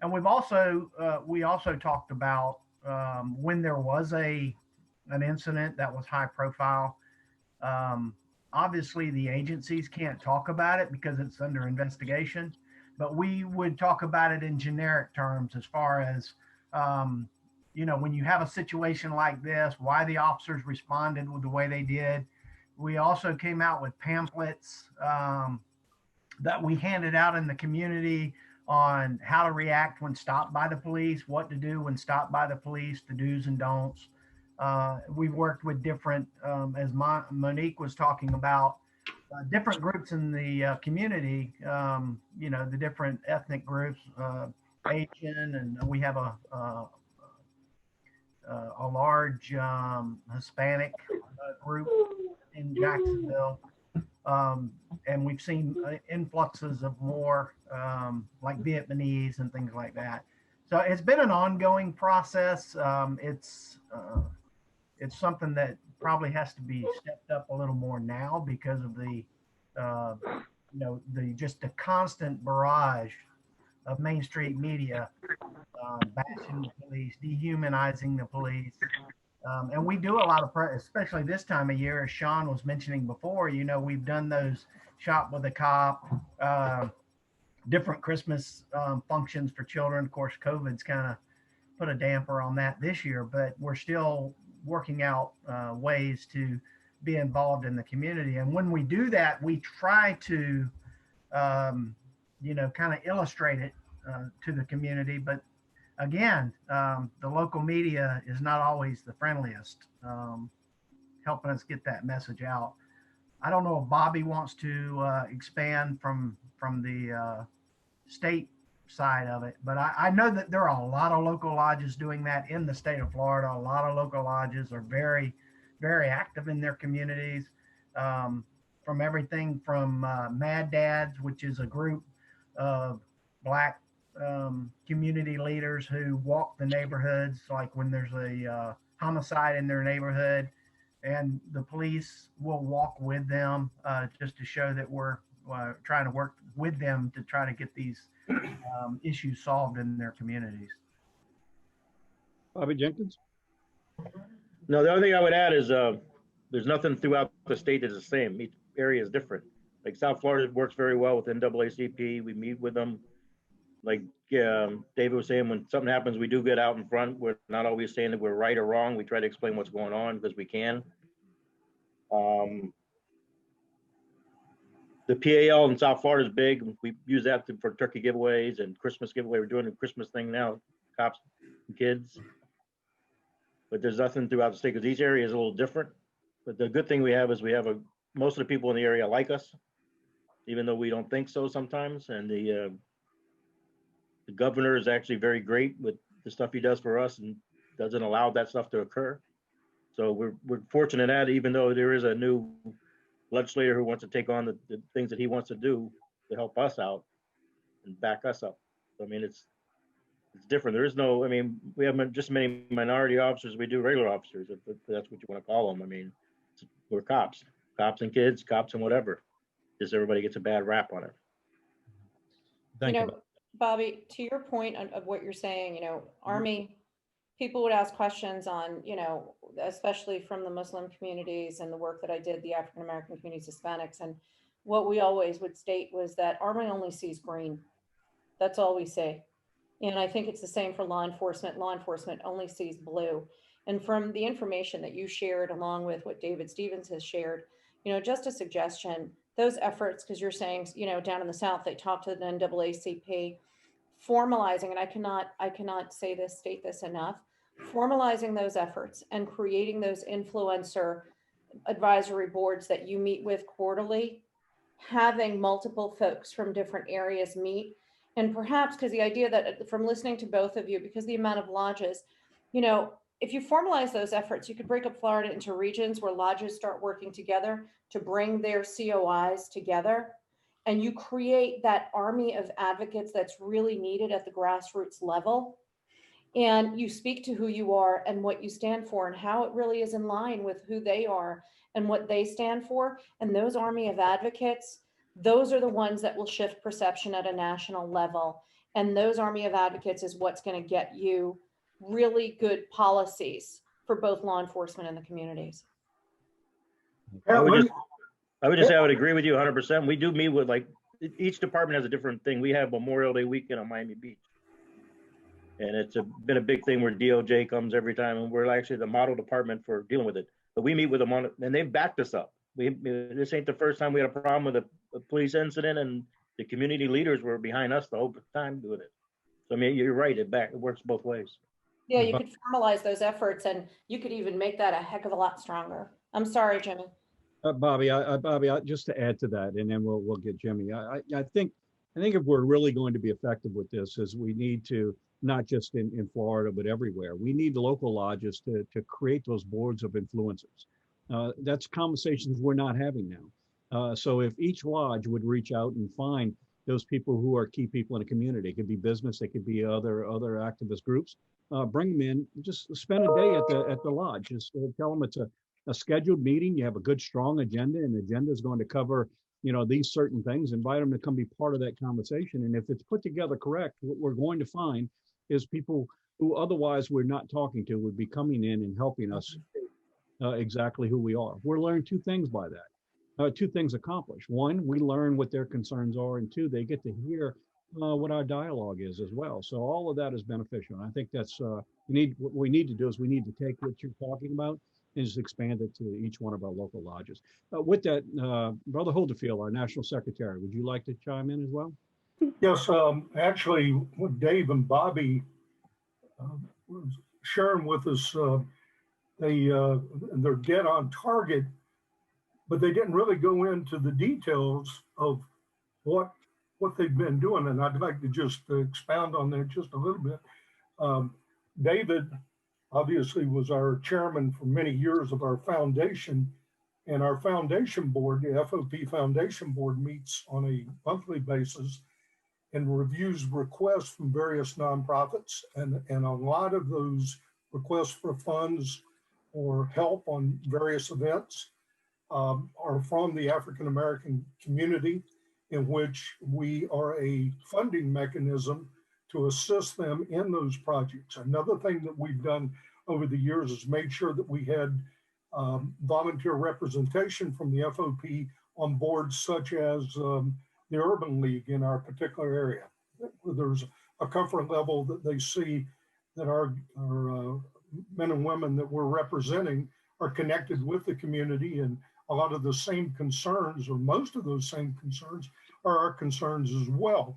And we also talked about when there was an incident that was high profile. Obviously, the agencies can't talk about it because it's under investigation, but we would talk about it in generic terms as far as, when you have a situation like this, why the officers responded with the way they did. We also came out with pamphlets that we handed out in the community on how to react when stopped by the police, what to do when stopped by the police, the do's and don'ts. We've worked with different, as Monique was talking about, different groups in the community, the different ethnic groups, Asian, and we have a large Hispanic group in Jacksonville. And we've seen influxes of more like Vietnamese and things like that. So it's been an ongoing process. It's something that probably has to be stepped up a little more now because of the just the constant barrage of Main Street media bashing the police, dehumanizing the police. And we do a lot of, especially this time of year, as Sean was mentioning before, we've done those shop with a cop, different Christmas functions for children. Of course, COVID's kind of put a damper on that this year, but we're still working out ways to be involved in the community. And when we do that, we try to, kind of illustrate it to the community. But again, the local media is not always the friendliest, helping us get that message out. I don't know if Bobby wants to expand from the state side of it, but I know that there are a lot of local lodges doing that in the state of Florida. A lot of local lodges are very, very active in their communities, from everything from Mad Dads, which is a group of Black community leaders who walk the neighborhoods, like when there's a homicide in their neighborhood, and the police will walk with them just to show that we're trying to work with them to try to get these issues solved in their communities. Bobby Jenkins? No, the only thing I would add is there's nothing throughout the state that's the same. Each area is different. Like South Florida works very well with NAACP. We meet with them. Like David was saying, when something happens, we do get out in front. We're not always saying that we're right or wrong. We try to explain what's going on because we can. The PAL in South Florida is big. We use that for turkey giveaways and Christmas giveaway. We're doing a Christmas thing now, cops and kids. but there's nothing throughout the state because each area is a little different. But the good thing we have is most of the people in the area like us, even though we don't think so sometimes. And the governor is actually very great with the stuff he does for us and doesn't allow that stuff to occur. So we're fortunate that even though there is a new legislator who wants to take on the things that he wants to do to help us out and back us up. So, I mean, it's different. There is no, I mean, we have just as many minority officers as we do regular officers, if that's what you want to call them. I mean, we're cops and kids, cops and whatever. Just everybody gets a bad rap on it. Thank you. Bobby, to your point of what you're saying, Army, people would ask questions on, especially from the Muslim communities and the work that I did, the African-American communities, Hispanics. And what we always would state was that Army only sees green. That's all we say. And I think it's the same for law enforcement. Law enforcement only sees blue. And from the information that you shared, along with what David Stevens has shared, just a suggestion, those efforts, because you're saying, down in the South, they talk to the NAACP, formalizing, and I cannot state this enough, formalizing those efforts and creating those influencer advisory boards that you meet with quarterly, having multiple folks from different areas meet. And perhaps, because the idea that from listening to both of you, because the amount of lodges, if you formalize those efforts, you could break up Florida into regions where lodges start working together to bring their COIs together. And you create that army of advocates that's really needed at the grassroots level. And you speak to who you are and what you stand for and how it really is in line with who they are and what they stand for. And those army of advocates, those are the ones that will shift perception at a national level. And those army of advocates is what's going to get you really good policies for both law enforcement and the communities. I would just say I would agree with you 100%. We do meet with, like, each department has a different thing. We have Memorial Day weekend on Miami Beach. And it's been a big thing where DOJ comes every time, and we're actually the model department for dealing with it. But we meet with them on it, and they've backed us up. This ain't the first time we had a problem with a police incident, and the community leaders were behind us the whole time doing it. So, I mean, you're right. It works both ways. Yeah, you could formalize those efforts, and you could even make that a heck of a lot stronger. I'm sorry, Jimmy. Bobby, just to add to that, and then we'll get Jimmy. I think if we're really going to be effective with this, is we need to, not just in Florida, but everywhere, we need the local lodges to create those boards of influencers. That's conversations we're not having now. So if each lodge would reach out and find those people who are key people in a community, it could be business, it could be other activist groups, bring them in, just spend a day at the lodge. Just tell them it's a scheduled meeting. You have a good, strong agenda, and the agenda is going to cover, these certain things. Invite them to come be part of that conversation. And if it's put together correct, what we're going to find is people who otherwise we're not talking to would be coming in and helping us exactly who we are. We're learning two things by that. Two things accomplished. One, we learn what their concerns are, and two, they get to hear what our dialogue is as well. So all of that is beneficial. And I think that's what we need to do is we need to take what you're talking about and just expand it to each one of our local lodges. With that, Brother Holderfield, our National Secretary, would you like to chime in as well? Yes, actually, what Dave and Bobby was sharing with us, they're dead on target, but they didn't really go into the details of what they've been doing. And I'd like to just expound on that just a little bit. David obviously was our chairman for many years of our foundation, and our foundation board, the FOP Foundation Board, meets on a monthly basis and reviews requests from various nonprofits. And a lot of those requests for funds or help on various events are from the African American community, in which we are a funding mechanism to assist them in those projects. Another thing that we've done over the years is made sure that we had volunteer representation from the FOP on boards such as the Urban League in our particular area. There's a comfort level that they see that our men and women that we're representing are connected with the community, and a lot of the same concerns, or most of those same concerns, are our concerns as well.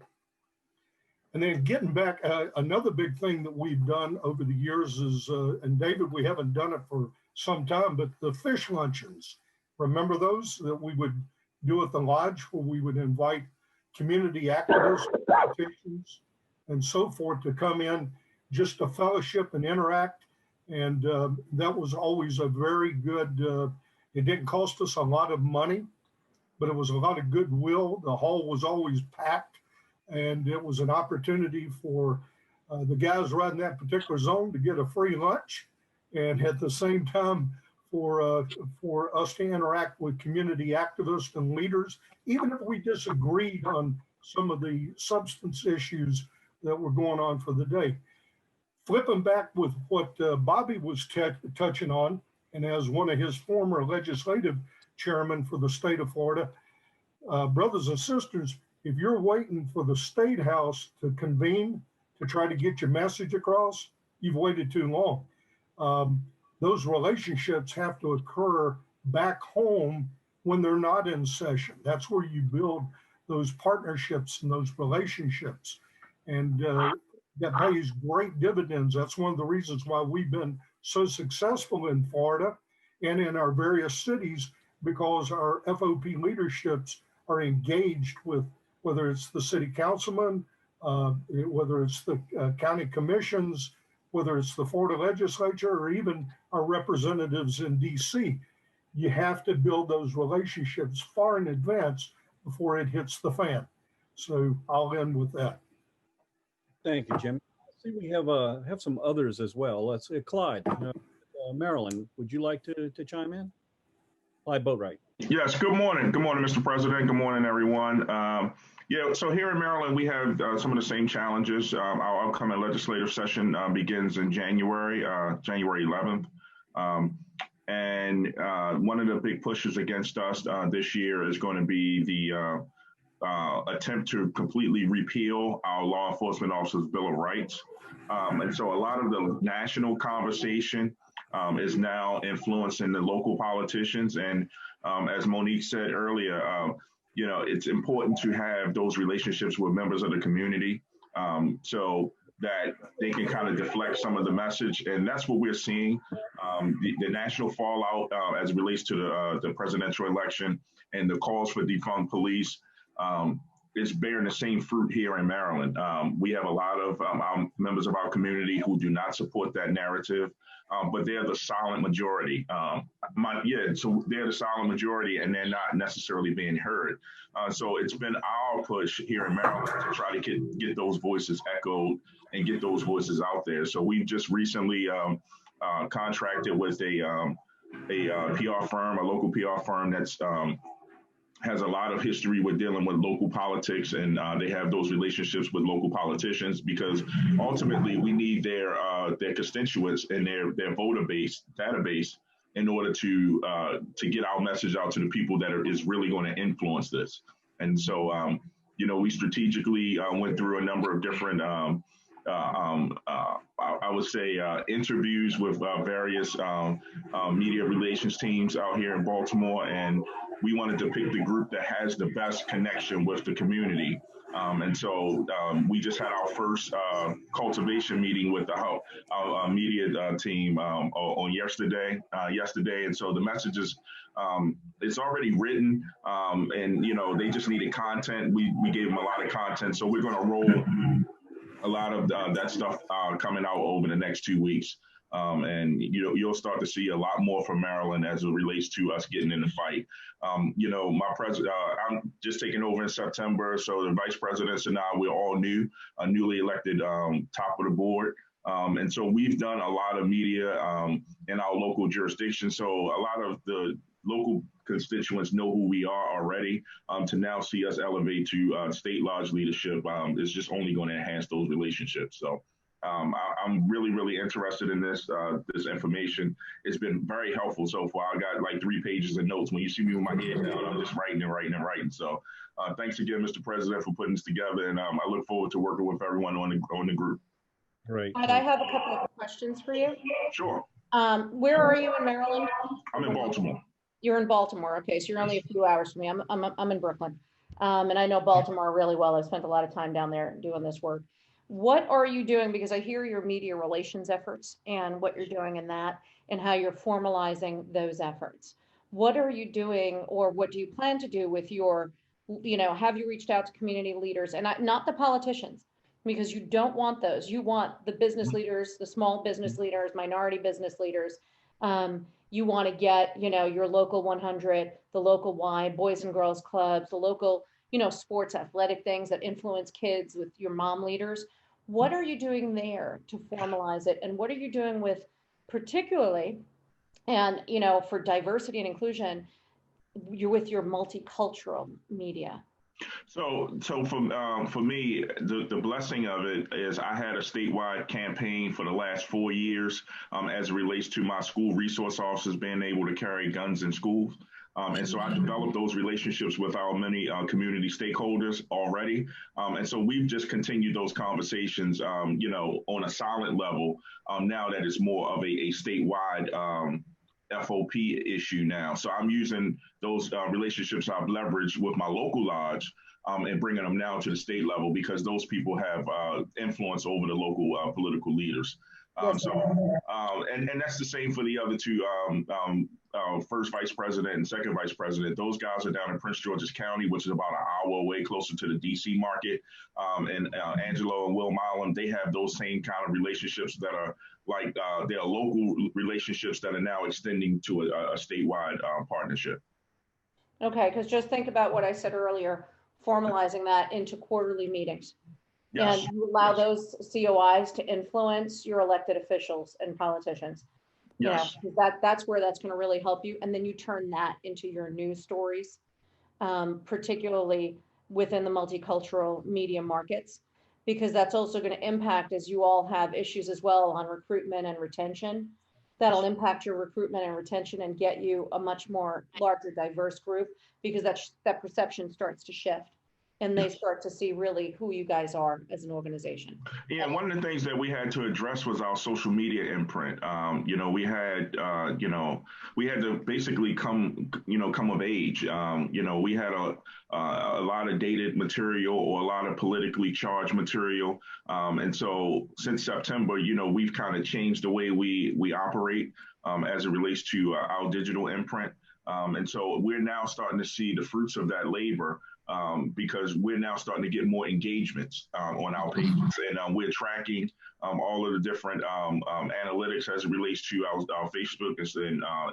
And then getting back, another big thing that we've done over the years is, and David, we haven't done it for some time, but the fish luncheons. Remember those that we would do at the lodge, where we would invite community activists, politicians, and so forth to come in just to fellowship and interact. And that was always a very good, it didn't cost us a lot of money, but it was a lot of goodwill. The hall was always packed, and it was an opportunity for the guys riding that particular zone to get a free lunch, and at the same time for us to interact with community activists and leaders, even if we disagreed on some of the substance issues that were going on for the day. Flipping back with what Bobby was touching on, and as one of his former legislative chairman for the state of Florida, brothers and sisters, if you're waiting for the State House to convene to try to get your message across, you've waited too long. Those relationships have to occur back home when they're not in session. That's where you build those partnerships and those relationships. And that pays great dividends. That's one of the reasons why we've been so successful in Florida and in our various cities, because our FOP leaderships are engaged with, whether it's the city councilman, whether it's the county commissions, whether it's the Florida legislature, or even our representatives in DC. You have to build those relationships far in advance before it hits the fan. So I'll end with that. Thank you, Jim. I see we have some others as well. Let's Clyde, Marilyn, would you like to chime in? Clyde Boatwright. Yes, good morning. Good morning, Mr. President. Good morning, everyone. Yeah, so here in Maryland, we have some of the same challenges. Our upcoming legislative session begins in January 11th. And one of the big pushes against us this year is going to be the attempt to completely repeal our law enforcement officers' Bill of Rights. And so a lot of the national conversation is now influencing the local politicians. And as Monique said earlier, you know, it's important to have those relationships with members of the community so that they can kind of deflect some of the message. And that's what we're seeing. The national fallout as it relates to the presidential election and the calls for defund police is bearing the same fruit here in Maryland. We have a lot of members of our community who do not support that narrative, but they're the silent majority. So they're the silent majority, and they're not necessarily being heard. So it's been our push here in Maryland to try to get those voices echoed and get those voices out there. So we've just recently contracted with a PR firm, a local PR firm that's has a lot of history with dealing with local politics, and they have those relationships with local politicians, because ultimately we need their constituents and their voter base database in order to get our message out to the people that is really going to influence this. And so, you know, we strategically went through a number of different I would say interviews with various media relations teams out here in Baltimore, and we wanted to pick the group that has the best connection with the community. And so we just had our first cultivation meeting with our media team on yesterday. And so the message is, it's already written, and, you know, they just needed content. We gave them a lot of content. So we're going to roll a lot of that stuff coming out over the next 2 weeks. And you'll start to see a lot more from Maryland as it relates to us getting in the fight. You know, I'm just taking over in September, so the vice presidents and I, we're all newly elected, top of the board. And so we've done a lot of media in our local jurisdiction. So a lot of the local constituents know who we are already. To now see us elevate to state lodge leadership is just only going to enhance those relationships. So I'm really, really interested in this information. It's been very helpful so far. I got like 3 pages of notes. When you see me with my head down, I'm just writing. So thanks again, Mr. President, for putting this together. And I look forward to working with everyone on the group. Right. I have a couple of questions for you. Sure. Where are you in Maryland? I'm in Baltimore. You're in Baltimore. Okay, so you're only a few hours from me. I'm in Brooklyn, and I know Baltimore really well. I spent a lot of time down there doing this work. What are you doing? Because I hear your media relations efforts and what you're doing in that and how you're formalizing those efforts. What are you doing, or what do you plan to do with your, have you reached out to community leaders and not the politicians, because you don't want those. You want the business leaders, the small business leaders, minority business leaders. You want to get, your local 100, the local Y, Boys and Girls Clubs, the local, sports athletic things that influence kids with your mom leaders. What are you doing there to formalize it? And what are you doing with particularly, and, for diversity and inclusion, you're with your multicultural media? So for me, the blessing of it is I had a statewide campaign for the last 4 years as it relates to my school resource officers being able to carry guns in schools. And so I developed those relationships with our many community stakeholders already. And so we've just continued those conversations, on a solid level now that it's more of a statewide FOP issue now. So I'm using those relationships I've leveraged with my local lodge and bringing them now to the state level, because those people have influence over the local political leaders. And that's the same for the other two, first vice president and second vice president. Those guys are down in Prince George's County, which is about an hour away, closer to the DC market. And Angelo and Will Milam, they have those same kind of relationships that are like their local relationships that are now extending to a statewide partnership. Okay, because just think about what I said earlier, formalizing that into quarterly meetings. Yes. And you allow those COIs to influence your elected officials and politicians. Yes. That's where that's going to really help you. And then you turn that into your news stories, particularly within the multicultural media markets, because that's also going to impact, as you all have issues as well on recruitment and retention. That'll impact your recruitment and retention and get you a much more larger, diverse group, because that perception starts to shift. And they start to see really who you guys are as an organization. Yeah, one of the things that we had to address was our social media imprint. We had to basically come of age. We had a lot of dated material or a lot of politically charged material. And so since September, we've kind of changed the way we operate as it relates to our digital imprint. And so we're now starting to see the fruits of that labor. Because we're now starting to get more engagements on our pages, and we're tracking all of the different analytics as it relates to our Facebook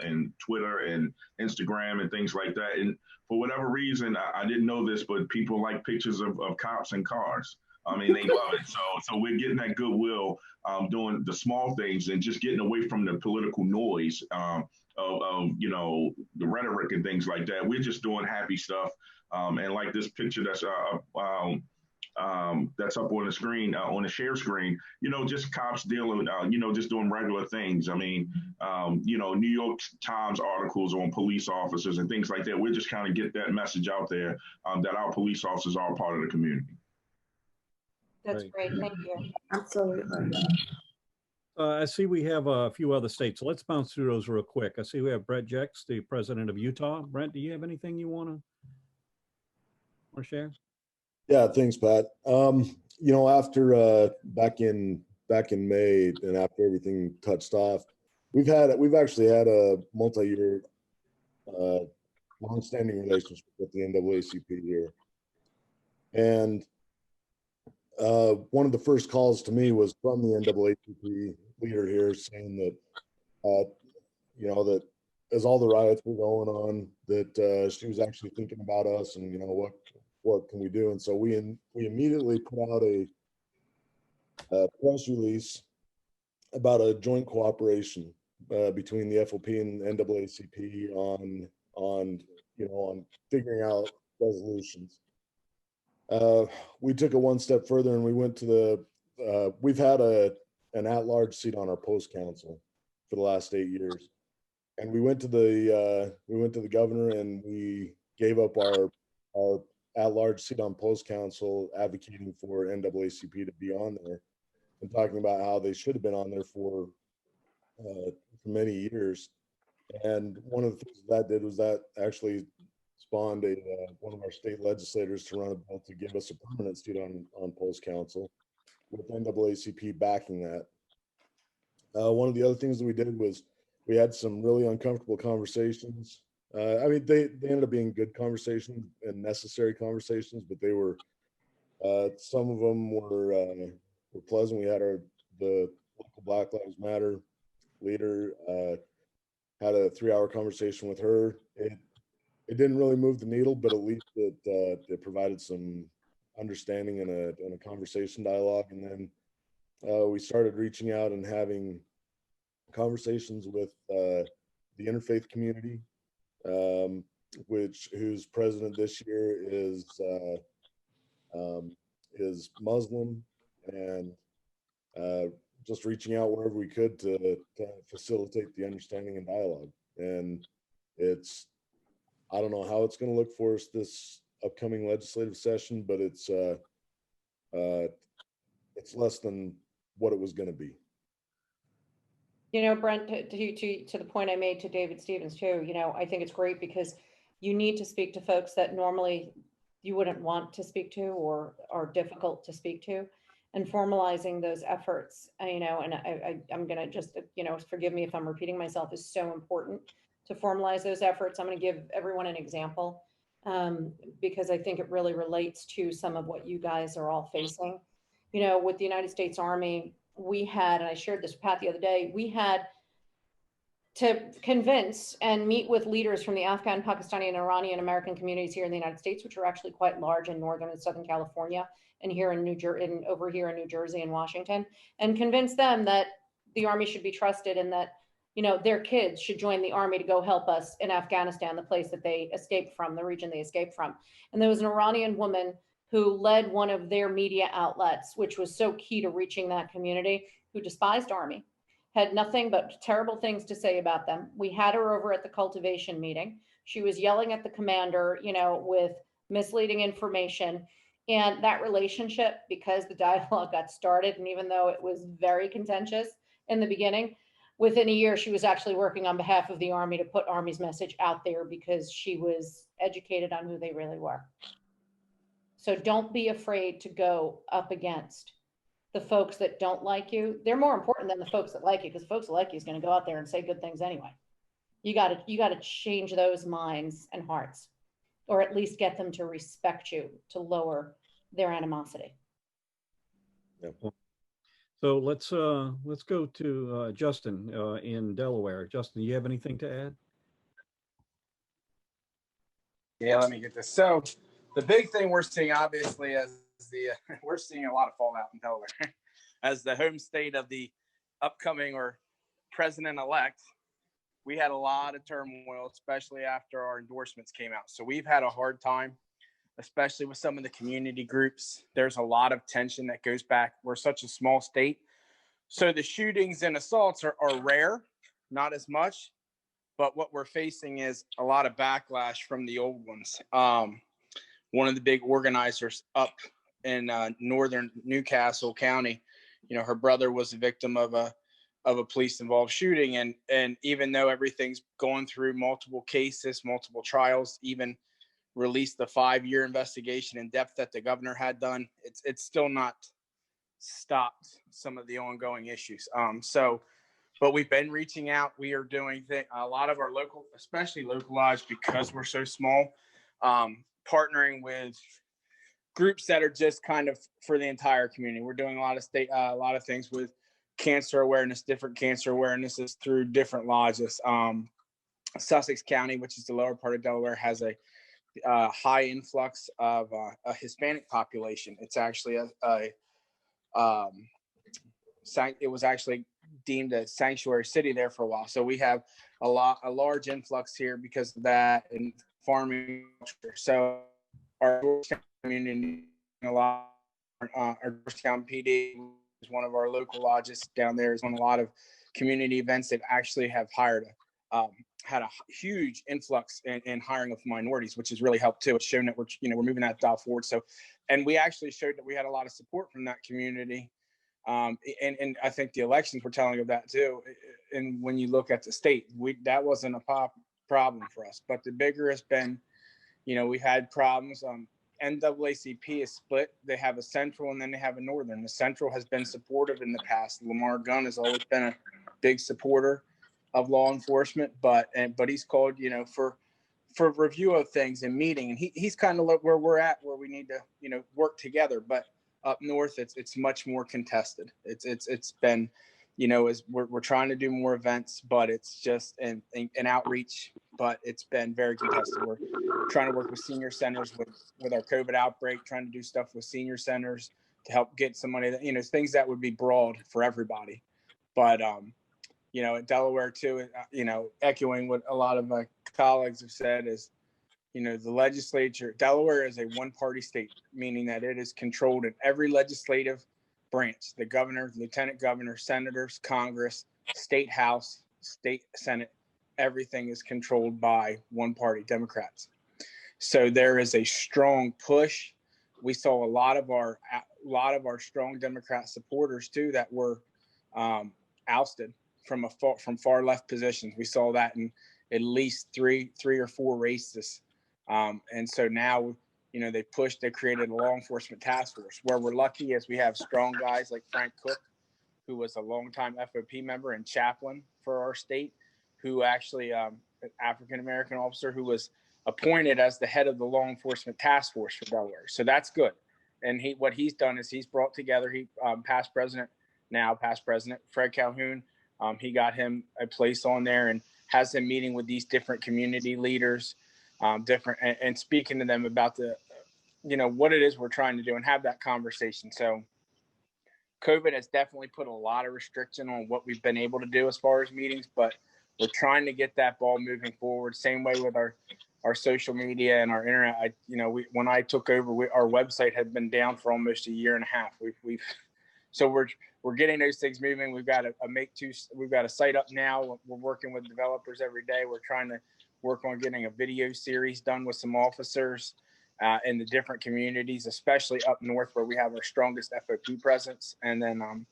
and Twitter and Instagram and things like that. And for whatever reason, I didn't know this, but people like pictures of cops and cars. I mean, they love it. So we're getting that goodwill, doing the small things and just getting away from the political noise of the rhetoric and things like that. We're just doing happy stuff. And like this picture that's up on the screen, on the share screen, just cops dealing, just doing regular things. I mean, New York Times articles on police officers and things like that. We're just kind of get that message out there that our police officers are part of the community. That's great. Thank you. Absolutely. I see we have a few other states. So let's bounce through those real quick. I see we have Brett Jex, the president of Utah. Brent, do you have anything you want to share? Yeah, thanks, Pat. After back in May, and after everything touched off, we've actually had a multi-year, long-standing relationship with the NAACP here, and one of the first calls to me was from the NAACP leader here, saying that that as all the riots were going on, that she was actually thinking about us, and what can we do? And so we immediately put out a press release about a joint cooperation between the FOP and NAACP on figuring out resolutions. We took it one step further, and we went to we've had an at-large seat on our post council for the last 8 years, and we went to the governor, and we gave up our at-large seat on post council, advocating for NAACP to be on there, and talking about how they should have been on there for many years. And one of the things that did was that actually spawned one of our state legislators to run a bill to give us a permanent seat on post council. with NAACP backing that. One of the other things that we did was we had some really uncomfortable conversations. I mean, they ended up being good conversations and necessary conversations, but they were, some of them were pleasant. We had the local Black Lives Matter leader, had a 3-hour conversation with her. It didn't really move the needle, but at least it provided some understanding and a conversation dialogue. And then we started reaching out and having conversations with the interfaith community, whose president this year is Muslim, and just reaching out wherever we could to facilitate the understanding and dialogue. And I don't know how it's going to look for us this upcoming legislative session, but it's less than what it was going to be. You know, Brent, to the point I made to David Stevens too, you know, I think it's great because you need to speak to folks that normally you wouldn't want to speak to or are difficult to speak to, and formalizing those efforts, you know, and I'm going to just, you know, forgive me if I'm repeating myself, is so important to formalize those efforts. I'm going to give everyone an example because I think it really relates to some of what you guys are all facing. You know, with the United States Army, we had, and I shared this with Pat the other day, we had to convince and meet with leaders from the Afghan, Pakistani, and Iranian American communities here in the United States, which are actually quite large in Northern and Southern California, and here in over here in New Jersey and Washington, and convince them that the Army should be trusted and that, you know, their kids should join the Army to go help us in Afghanistan, the place that they escaped from, the region they escaped from. And there was an Iranian woman who led one of their media outlets, which was so key to reaching that community, who despised Army, had nothing but terrible things to say about them. We had her over at the cultivation meeting. She was yelling at the commander, you know, with misleading information. And that relationship, because the dialogue got started, and even though it was very contentious in the beginning, within a year, she was actually working on behalf of the Army to put Army's message out there because she was educated on who they really were. So don't be afraid to go up against the folks that don't like you. They're more important than the folks that like you, because folks that like you is going to go out there and say good things anyway. You got to change those minds and hearts, or at least get them to respect you, to lower their animosity. Yep. So let's go to Justin in Delaware. Justin, do you have anything to add? Yeah, let me get this. So the big thing we're seeing, obviously, as we're seeing a lot of fallout in Delaware as the home state of the upcoming or president-elect. We had a lot of turmoil, especially after our endorsements came out. So we've had a hard time, especially with some of the community groups. There's a lot of tension that goes back. We're such a small state. So the shootings and assaults are rare, not as much. But what we're facing is a lot of backlash from the old ones. One of the big organizers up in northern Newcastle County, you know, her brother was a victim of a police-involved shooting, and even though everything's going through multiple cases, multiple trials, even released the 5-year investigation in depth that the governor had done, it's still not stopped some of the ongoing issues. But we've been reaching out. We are doing a lot of our local, especially localized, because we're so small, partnering with groups that are just kind of for the entire community. We're doing a lot of things with cancer awareness, different cancer awarenesses through different lodges. Sussex County, which is the lower part of Delaware, has a high influx of a Hispanic population. It's actually it was actually deemed a sanctuary city there for a while. So we have a large influx here because of that, and farming culture. So our Georgetown community, our Georgetown PD is one of our local lodges down there, is on a lot of community events that actually have had a huge influx in hiring of minorities, which has really helped too. It's shown that we're moving that dial forward. So, and we actually showed that we had a lot of support from that community. And I think the elections were telling of that too. And when you look at the state, that wasn't a problem for us. But the bigger has been, we had problems. NAACP is split. They have a central and then they have a northern. The central has been supportive in the past. Lamar Gunn has always been a big supporter of law enforcement, but he's called, for review of things and meeting, and he's kind of where we're at, where we need to, work together. But up north, it's much more contested. It's been, as we're trying to do more events, but it's just an outreach, but it's been very contested. We're trying to work with senior centers with our COVID outbreak, trying to do stuff with senior centers to help get some money that, things that would be broad for everybody. But, at Delaware too, echoing what a lot of my colleagues have said is, the legislature, Delaware is a one-party state, meaning that it is controlled in every legislative branch, the governor, lieutenant governor, senators, Congress, state house, state senate, everything is controlled by one party, Democrats. So there is a strong push. We saw a lot of our strong Democrat supporters too that were ousted from far left positions. We saw that in at least three or four races. And so now, they created a law enforcement task force where we're lucky as we have strong guys like Frank Cook, who was a longtime FOP member and chaplain for our state, who actually, an African-American officer who was appointed as the head of the law enforcement task force for Delaware. So that's good. And what he's done is he's brought together, past president Fred Calhoun, he got him a place on there and has him meeting with these different community leaders, and speaking to them about what it is we're trying to do and have that conversation. So COVID has definitely put a lot of restriction on what we've been able to do as far as meetings, but we're trying to get that ball moving forward. Same way with our social media and our internet. When I took over, our website had been down for almost a year and a half. So we're getting those things moving. We've got a site up now. We're working with developers every day. We're trying to work on getting a video series done with some officers in the different communities, especially up north where we have our strongest FOP presence. And then,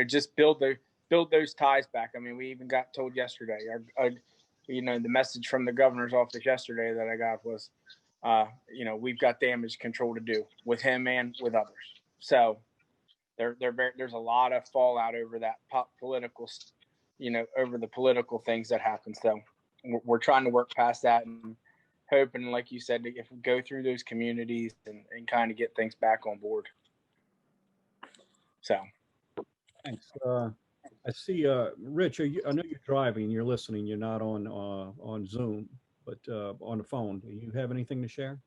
just build those ties back. I mean, we even got told yesterday, the message from the governor's office yesterday that I got was, we've got damage control to do with him and with others. So there's a lot of fallout over that political, over the political things that happen. So we're trying to work past that and hoping, like you said, if we go through those communities and kind of get things back on board. So. Thanks. I see, Rich, I know you're driving, you're listening, you're not on Zoom, but on the phone. Do you have anything to share?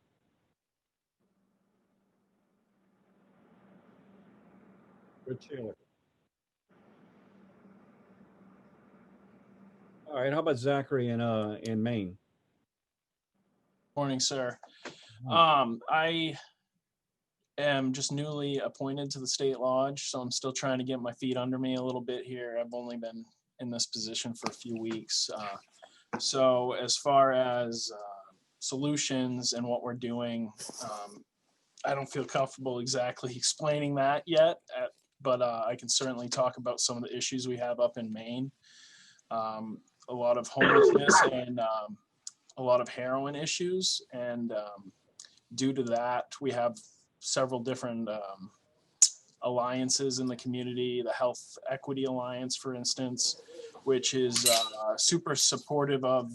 Rich Taylor. All right, how about Zachary in Maine? Morning, sir. I am just newly appointed to the state lodge, so I'm still trying to get my feet under me a little bit here. I've only been in this position for a few weeks. So as far as solutions and what we're doing, I don't feel comfortable exactly explaining that yet, but I can certainly talk about some of the issues we have up in Maine. A lot of homelessness and a lot of heroin issues. And due to that, we have several different alliances in the community. The Health Equity Alliance, for instance, which is super supportive of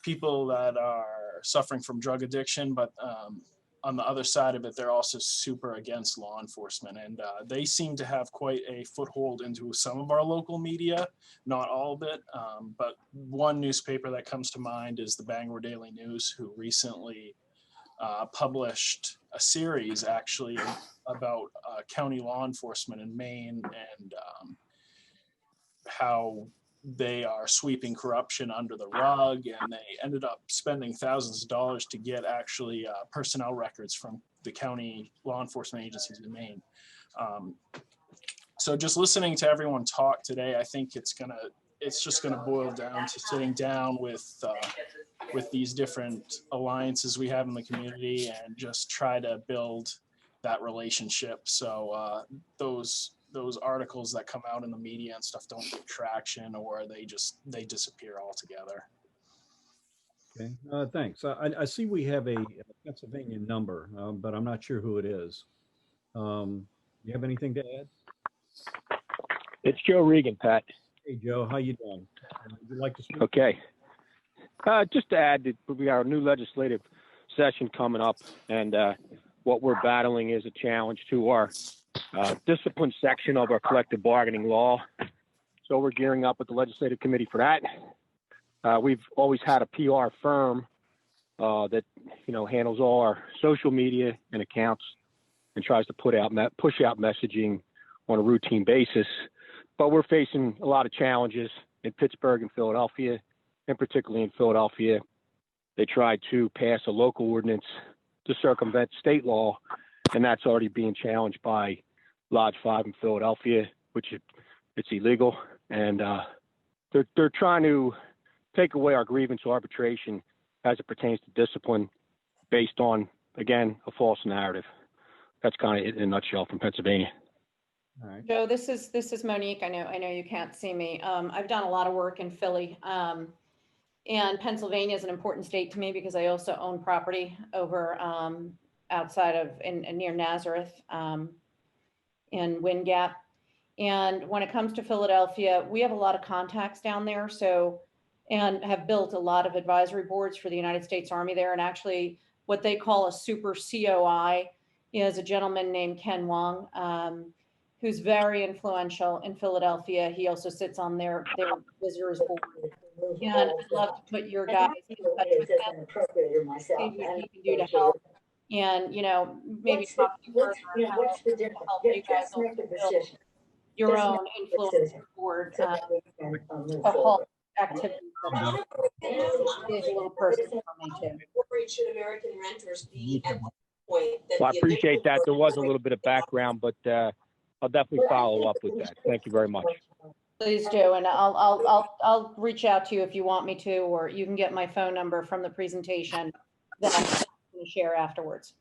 people that are suffering from drug addiction, but on the other side of it, they're also super against law enforcement. And they seem to have quite a foothold into some of our local media, not all of it. But one newspaper that comes to mind is the Bangor Daily News, who recently published a series actually about county law enforcement in Maine and how they are sweeping corruption under the rug, and they ended up spending thousands of dollars to get actually personnel records from the county law enforcement agencies in Maine. So just listening to everyone talk today, I think it's just gonna boil down to sitting down with these different alliances we have in the community and just try to build that relationship. So those articles that come out in the media and stuff don't get traction, or they disappear altogether. Okay, thanks. I see we have a Pennsylvania number, but I'm not sure who it is. You have anything to add? It's Joe Regan, Pat. Hey, Joe, how you doing? Would you like to speak? Okay. Just to add that we got our new legislative session coming up, and what we're battling is a challenge to our discipline section of our collective bargaining law. So we're gearing up with the legislative committee for that. We've always had a PR firm that handles all our social media and accounts and tries to push out messaging on a routine basis. But we're facing a lot of challenges in Pittsburgh and Philadelphia, and particularly in Philadelphia. They tried to pass a local ordinance to circumvent state law, and that's already being challenged by Lodge 5 in Philadelphia, which it's illegal. And they're trying to take away our grievance arbitration as it pertains to discipline based on, again, a false narrative. That's kind of it in a nutshell from Pennsylvania. All right. Joe, this is Monique. I know you can't see me. I've done a lot of work in Philly, and Pennsylvania is an important state to me because I also own property over outside of near Nazareth in Wind Gap. And when it comes to Philadelphia, we have a lot of contacts down there. And have built a lot of advisory boards for the United States Army there. And actually, what they call a super COI is a gentleman named Ken Wong, who's very influential in Philadelphia. He also sits on their visitors board. And I'd love to put your guys in touch with him, see what he can do to help. And, maybe talk to you further on how to help you guys build your own influence board to help activity. Is a little personal for me too. Should American renters be at the point that well, I appreciate that. There was a little bit of background, but I'll definitely follow up with that. Thank you very much. Please do, and I'll reach out to you if you want me to, or you can get my phone number from the presentation that I'm going to share afterwards.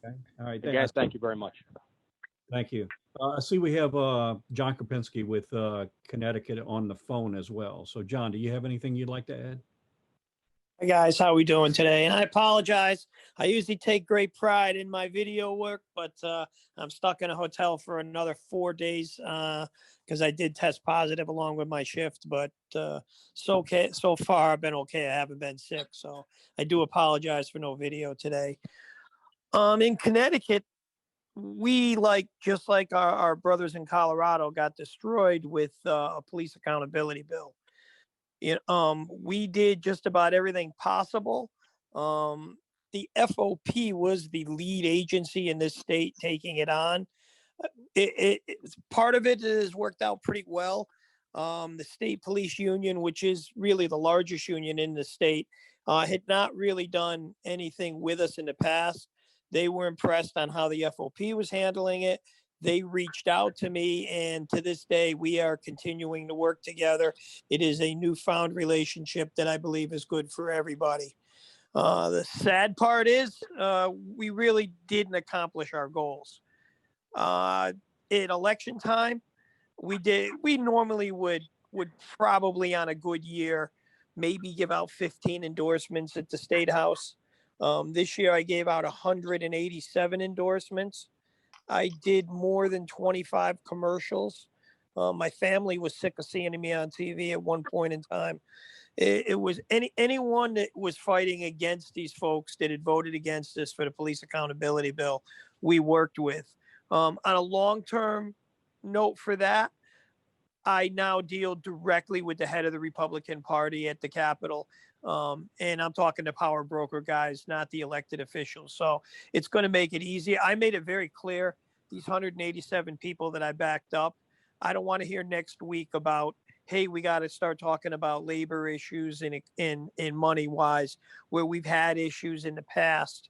Okay. All right. Guys, thank you very much. Thank you. I see we have John Kopinski with Connecticut on the phone as well. So, John, do you have anything you'd like to add? Hi guys, how are we doing today? And I apologize. I usually take great pride in my video work, but I'm stuck in a hotel for another 4 days because I did test positive along with my shift. But so far I've been okay. I haven't been sick, so I do apologize for no video today. In Connecticut, we just like our brothers in Colorado got destroyed with a police accountability bill. We did just about everything possible. The FOP was the lead agency in this state taking it on. Part of it has worked out pretty well. The state police union, which is really the largest union in the state, had not really done anything with us in the past. They were impressed on how the FOP was handling it. They reached out to me, and to this day, we are continuing to work together. It is a newfound relationship that I believe is good for everybody. The sad part is we really didn't accomplish our goals. In election time, we normally would probably on a good year, maybe give out 15 endorsements at the State House. This year, I gave out 187 endorsements. I did more than 25 commercials. My family was sick of seeing me on TV at one point in time. It was anyone that was fighting against these folks that had voted against us for the police accountability bill, we worked with. On a long-term note for that, I now deal directly with the head of the Republican Party at the Capitol. And I'm talking to power broker guys, not the elected officials. So it's going to make it easier. I made it very clear, these 187 people that I backed up, I don't want to hear next week about, hey, we got to start talking about labor issues in money wise, where we've had issues in the past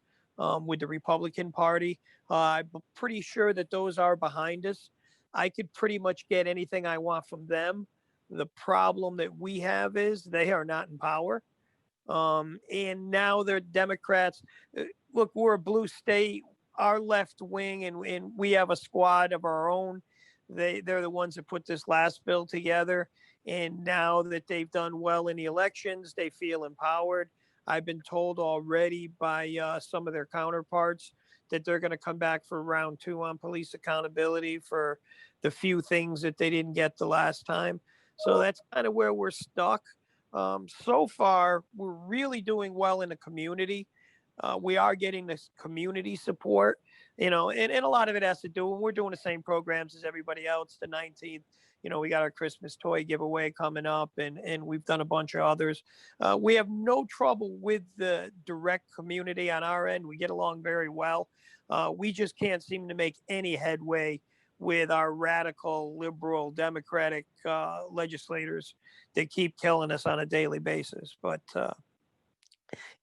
with the Republican Party. I'm pretty sure that those are behind us. I could pretty much get anything I want from them. The problem that we have is they are not in power. And now they're Democrats. Look, we're a blue state, our left wing, and we have a squad of our own. They're the ones that put this last bill together. And now that they've done well in the elections, they feel empowered. I've been told already by some of their counterparts that they're going to come back for round 2 on police accountability for the few things that they didn't get the last time. So that's kind of where we're stuck. So far, we're really doing well in the community. We are getting this community support, and a lot of it has to do, and we're doing the same programs as everybody else. The 19th, we got our Christmas toy giveaway coming up, and we've done a bunch of others. We have no trouble with the direct community on our end. We get along very well. We just can't seem to make any headway with our radical, liberal, democratic legislators that keep killing us on a daily basis. But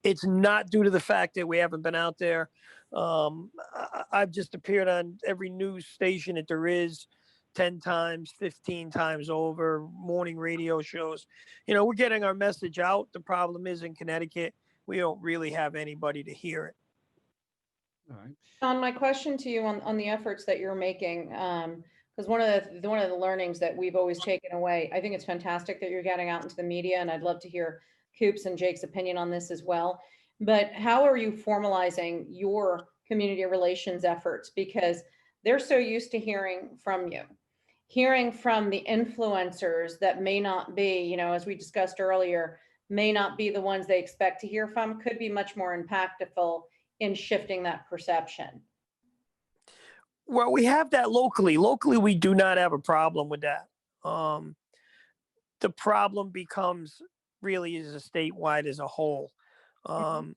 it's not due to the fact that we haven't been out there. I've just appeared on every news station that there is 10 times, 15 times over, morning radio shows. We're getting our message out. The problem is in Connecticut, we don't really have anybody to hear it. All right. Sean, my question to you on the efforts that you're making, because one of the learnings that we've always taken away, I think it's fantastic that you're getting out into the media, and I'd love to hear Coops and Jake's opinion on this as well. But how are you formalizing your community relations efforts? Because they're so used to hearing from you, hearing from the influencers that may not be, as we discussed earlier, may not be the ones they expect to hear from, could be much more impactful in shifting that perception. Well, we have that locally. Locally, we do not have a problem with that. The problem becomes really is a statewide as a whole. And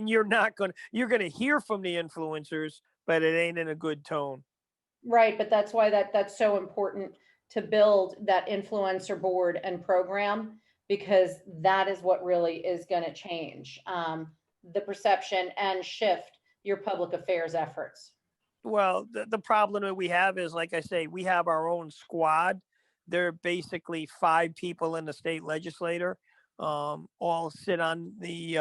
you're going to hear from the influencers, but it ain't in a good tone. Right, but that's why that's so important to build that influencer board and program, because that is what really is going to change the perception and shift your public affairs efforts. Well, the problem that we have is, like I say, we have our own squad. They're basically 5 people in the state legislature, all sit on the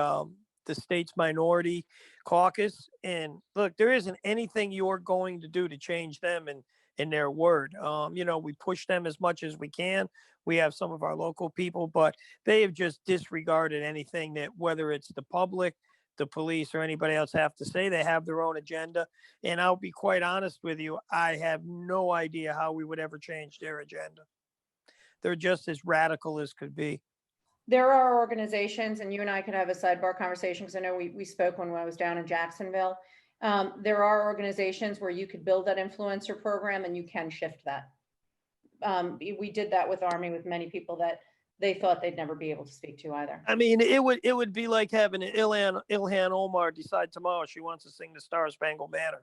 state's minority caucus. And look, there isn't anything you're going to do to change them in their word. We push them as much as we can. We have some of our local people, but they have just disregarded anything that, whether it's the public, the police, or anybody else have to say. They have their own agenda. And I'll be quite honest with you, I have no idea how we would ever change their agenda. They're just as radical as could be. There are organizations, and you and I could have a sidebar conversation, because I know we spoke when I was down in Jacksonville. There are organizations where you could build that influencer program and you can shift that. We did that with Army, with many people that they thought they'd never be able to speak to either. I mean, it would be like having Ilhan Omar decide tomorrow she wants to sing the Star Spangled Banner.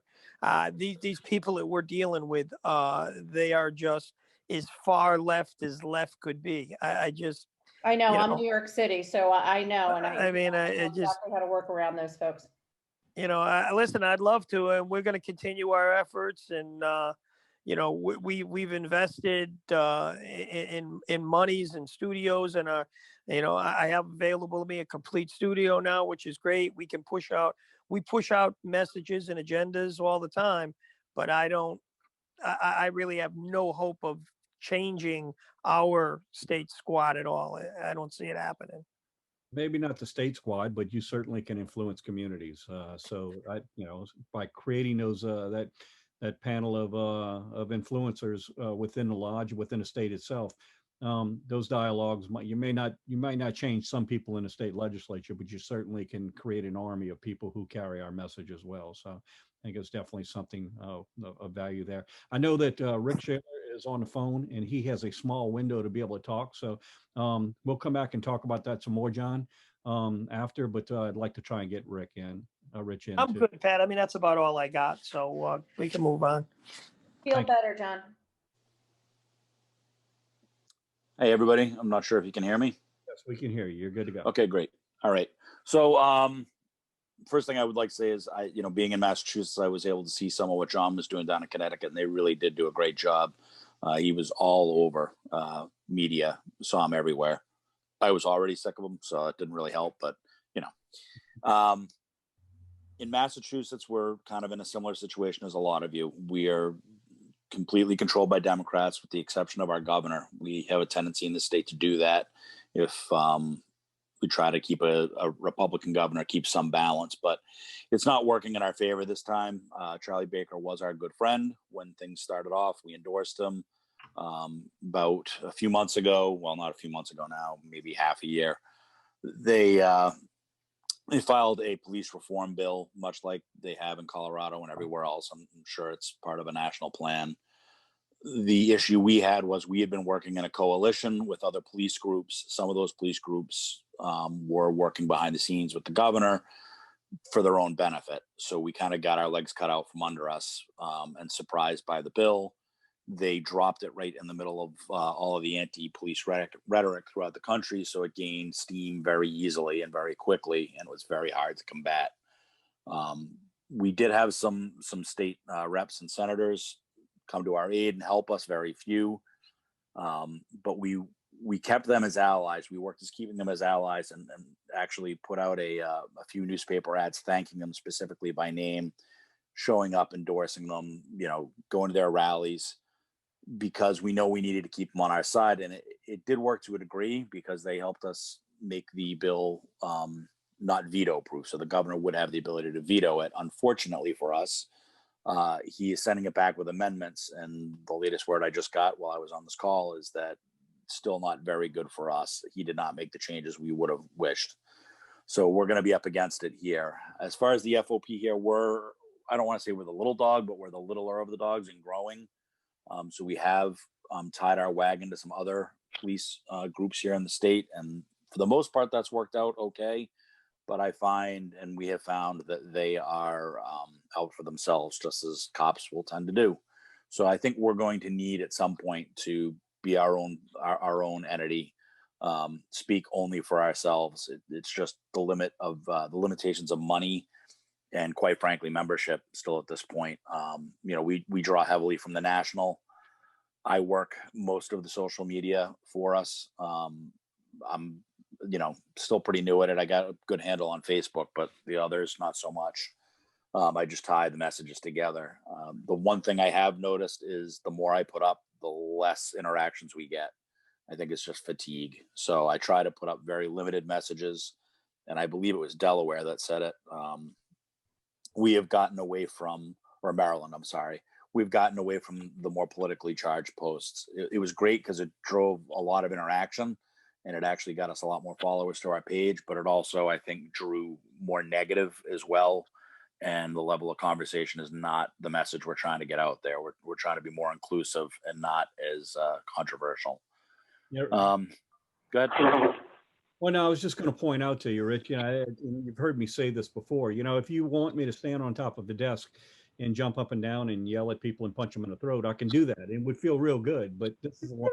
These people that we're dealing with, they are just as far left as left could be. I know I'm New York City, so I know, and I mean, know exactly how to work around those folks. Listen, I'd love to, and we're going to continue our efforts, and we've invested in monies and studios, and I have available to me a complete studio now, which is great. We push out messages and agendas all the time, but I really have no hope of changing our state squad at all. I don't see it happening. Maybe not the state squad, but you certainly can influence communities. By creating those that panel of influencers within the lodge, within the state itself, those dialogues you might not change some people in the state legislature, but you certainly can create an army of people who carry our message as well. So I think it's definitely something of value there. I know that Rick Shaler is on the phone, and he has a small window to be able to talk. So we'll come back and talk about that some more, John, after. But I'd like to try and get Rich in. I'm good, Pat. I mean, that's about all I got. So we can move on. Feel better, John. Hey, everybody. I'm not sure if you can hear me. Yes, we can hear you. You're good to go. Okay, great. All right. So first thing I would like to say is, being in Massachusetts, I was able to see some of what John was doing down in Connecticut, and they really did do a great job. He was all over media, saw him everywhere. I was already sick of him, so it didn't really help. But, in Massachusetts, we're kind of in a similar situation as a lot of you. We are completely controlled by Democrats, with the exception of our governor. We have a tendency in the state to do that. If we try to keep a Republican governor, keep some balance, but it's not working in our favor this time. Charlie Baker was our good friend when things started off. We endorsed him about a few months ago. Well, not a few months ago now, maybe half a year. They filed a police reform bill, much like they have in Colorado and everywhere else. I'm sure it's part of a national plan. The issue we had was we had been working in a coalition with other police groups. Some of those police groups were working behind the scenes with the governor for their own benefit. So we kind of got our legs cut out from under us, and surprised by the bill. They dropped it right in the middle of all of the anti-police rhetoric throughout the country. So it gained steam very easily and very quickly, and was very hard to combat. We did have some state reps and senators come to our aid and help us, very few. But we kept them as allies. We worked as keeping them as allies, and actually put out a few newspaper ads thanking them specifically by name, showing up, endorsing them, going to their rallies, because we know we needed to keep them on our side. And it did work to a degree, because they helped us make the bill not veto proof. So the governor would have the ability to veto it. Unfortunately for us, he is sending it back with amendments. And the latest word I just got while I was on this call is that it's still not very good for us. He did not make the changes we would have wished. So we're going to be up against it here. As far as the FOP here, I don't want to say we're the little dog, but we're the littler of the dogs and growing. So we have tied our wagon to some other police groups here in the state. And for the most part, that's worked out okay. But I find, and we have found, that they are out for themselves, just as cops will tend to do. So I think we're going to need at some point to be our own entity, speak only for ourselves. It's just the limitations of money and, quite frankly, membership still at this point. We draw heavily from the national. I work most of the social media for us. I'm still pretty new at it. I got a good handle on Facebook, but the others, not so much. I just tie the messages together. The one thing I have noticed is the more I put up, the less interactions we get. I think it's just fatigue. So I try to put up very limited messages, and I believe it was Delaware that said it. We have gotten away from, or Maryland, I'm sorry. We've gotten away from the more politically charged posts. It was great because it drove a lot of interaction, and it actually got us a lot more followers to our page, but it also, I think, drew more negative as well. And the level of conversation is not the message we're trying to get out there. We're trying to be more inclusive and not as controversial. Yeah. Go ahead. Well, no, I was just going to point out to you, Rich, you've heard me say this before, if you want me to stand on top of the desk and jump up and down and yell at people and punch them in the throat, I can do that. It would feel real good, but this is one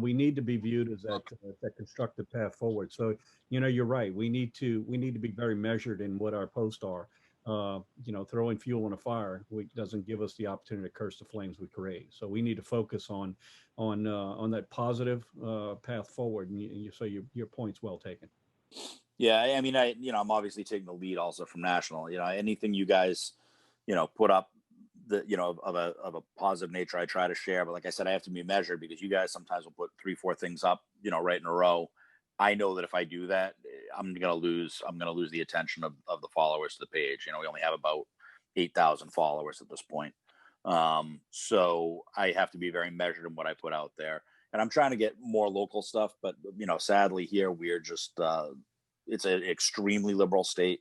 we need to be viewed as that constructive path forward. So, you're right. We need to be very measured in what our posts are. Throwing fuel on a fire doesn't give us the opportunity to curse the flames we create. So we need to focus on that positive path forward. And so your point's well taken. Yeah, I mean, I'm obviously taking the lead also from national. Anything you guys, put up of a positive nature, I try to share. But like I said, I have to be measured, because you guys sometimes will put 3-4 things up, right in a row. I know that if I do that, I'm gonna lose the attention of the followers to the page. We only have about 8,000 followers at this point. So I have to be very measured in what I put out there. And I'm trying to get more local stuff, but sadly here we're just it's an extremely liberal state.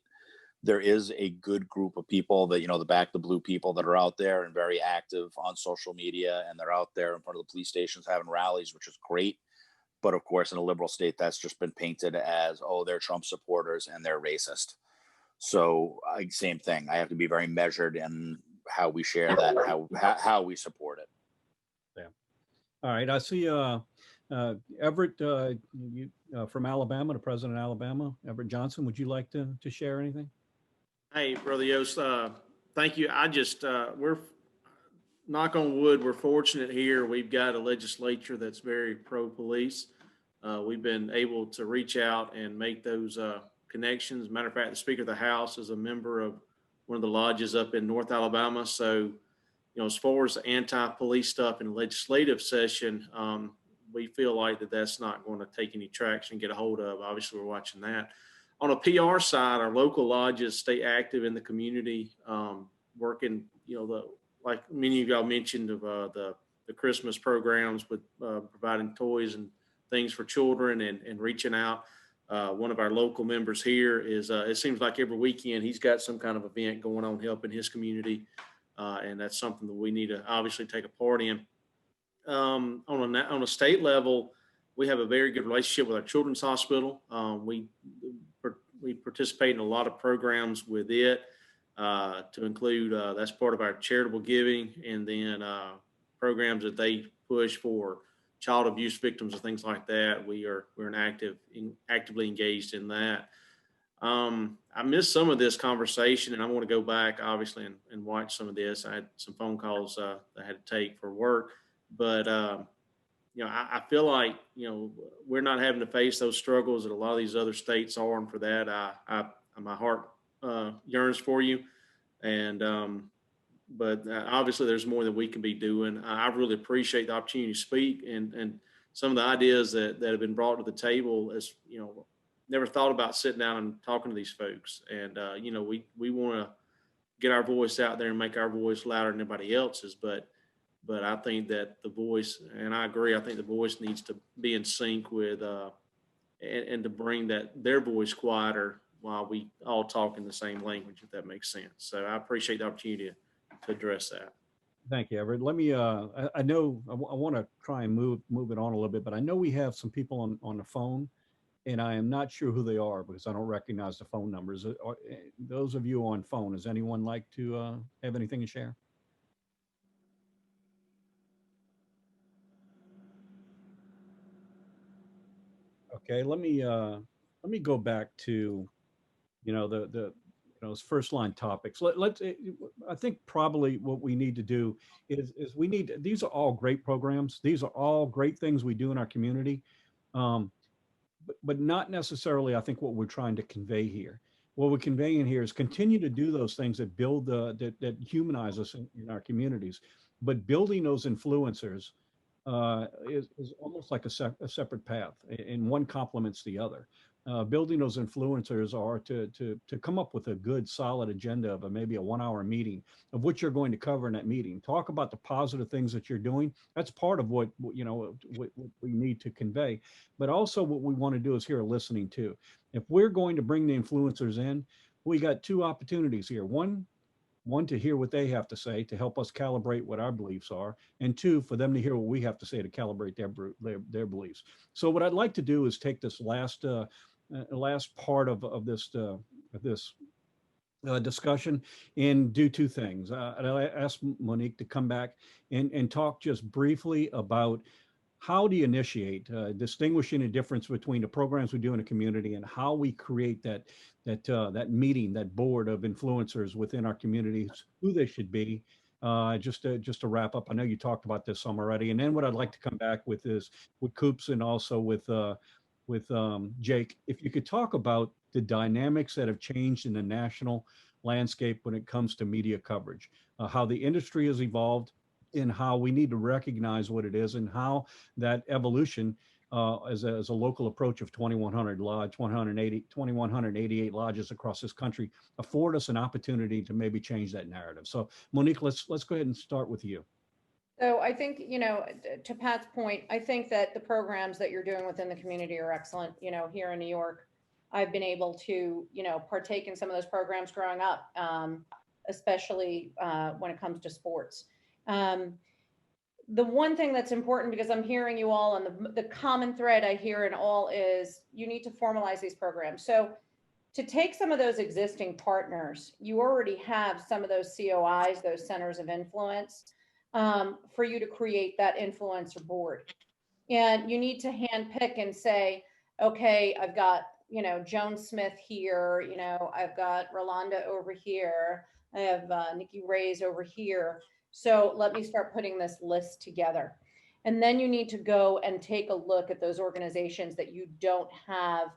There is a good group of people that, the Back the Blue people, that are out there and very active on social media, and they're out there in front of the police stations having rallies, which is great. But of course, in a liberal state, that's just been painted as, oh, they're Trump supporters and they're racist. So same thing. I have to be very measured in how we share that, how we support it. Yeah. All right. I see Everett from Alabama, the president of Alabama, Everett Johnson. Would you like to share anything? Hey, Brother Yost, thank you. We're, knock on wood, we're fortunate here. We've got a legislature that's very pro-police. We've been able to reach out and make those connections. Matter of fact, the Speaker of the House is a member of one of the lodges up in North Alabama. So, as far as the anti-police stuff in the legislative session, we feel like that's not going to take any traction and get a hold of. Obviously, we're watching that. On a PR side, our local lodges stay active in the community, working, like many of y'all mentioned of the Christmas programs with providing toys and things for children and reaching out. One of our local members here is, it seems like every weekend he's got some kind of event going on helping his community. And that's something that we need to obviously take a part in. On a state level, we have a very good relationship with our children's hospital. We participate in a lot of programs with it, to include, that's part of our charitable giving, and then programs that they push for child abuse victims and things like that. We're actively engaged in that. I missed some of this conversation, and I want to go back obviously and watch some of this. I had some phone calls that I had to take for work, but I feel like we're not having to face those struggles that a lot of these other states are, and for that my heart yearns for you. And but obviously there's more that we can be doing. I really appreciate the opportunity to speak and some of the ideas that have been brought to the table. As never thought about sitting down and talking to these folks, and we want to get our voice out there and make our voice louder than anybody else's, but I think that the voice, and I agree, I think the voice needs to be in sync with and to bring their voice quieter while we all talk in the same language, if that makes sense. So I appreciate the opportunity to address that. Thank you, Everett. Let me, I know I want to try and move it on a little bit, but I know we have some people on the phone, and I am not sure who they are because I don't recognize the phone numbers. Those of you on phone, does anyone like to have anything to share? Okay, let me go back to, those first line topics. I think probably what we need to do is these are all great programs. These are all great things we do in our community. But not necessarily, I think, what we're trying to convey here. What we're conveying here is continue to do those things that build that humanize us in our communities, but building those influencers is almost like a separate path, and one complements the other. Building those influencers are to come up with a good, solid agenda of maybe a 1 hour meeting of what you're going to cover in that meeting. Talk about the positive things that you're doing. That's part of what we need to convey. But also what we want to do is hear listening too. If we're going to bring the influencers in, we got two opportunities here. One, to hear what they have to say to help us calibrate what our beliefs are, and two, for them to hear what we have to say to calibrate their beliefs. So what I'd like to do is take this last part of this discussion and do two things. I asked Monique to come back and talk just briefly about how do you initiate distinguishing the difference between the programs we do in a community and how we create that meeting, that board of influencers within our communities, who they should be. Just to wrap up, I know you talked about this some already, and then what I'd like to come back with is with Coops and also with Jake, if you could talk about the dynamics that have changed in the national landscape when it comes to media coverage, how the industry has evolved, and how we need to recognize what it is, and how that evolution as a local approach of 2,188 lodges across this country afford us an opportunity to maybe change that narrative. So Monique, let's go ahead and start with you. So I think, to Pat's point, I think that the programs that you're doing within the community are excellent. Here in New York, I've been able to, partake in some of those programs growing up, especially when it comes to sports. The one thing that's important, because I'm hearing you all, and the common thread I hear in all is you need to formalize these programs. So to take some of those existing partners, you already have some of those COIs, those centers of influence, for you to create that influencer board. And you need to handpick and say, okay, I've got, Joan Smith here, I've got Rolanda over here, I have Nikki Ray's over here. So let me start putting this list together. And then you need to go and take a look at those organizations that you don't have,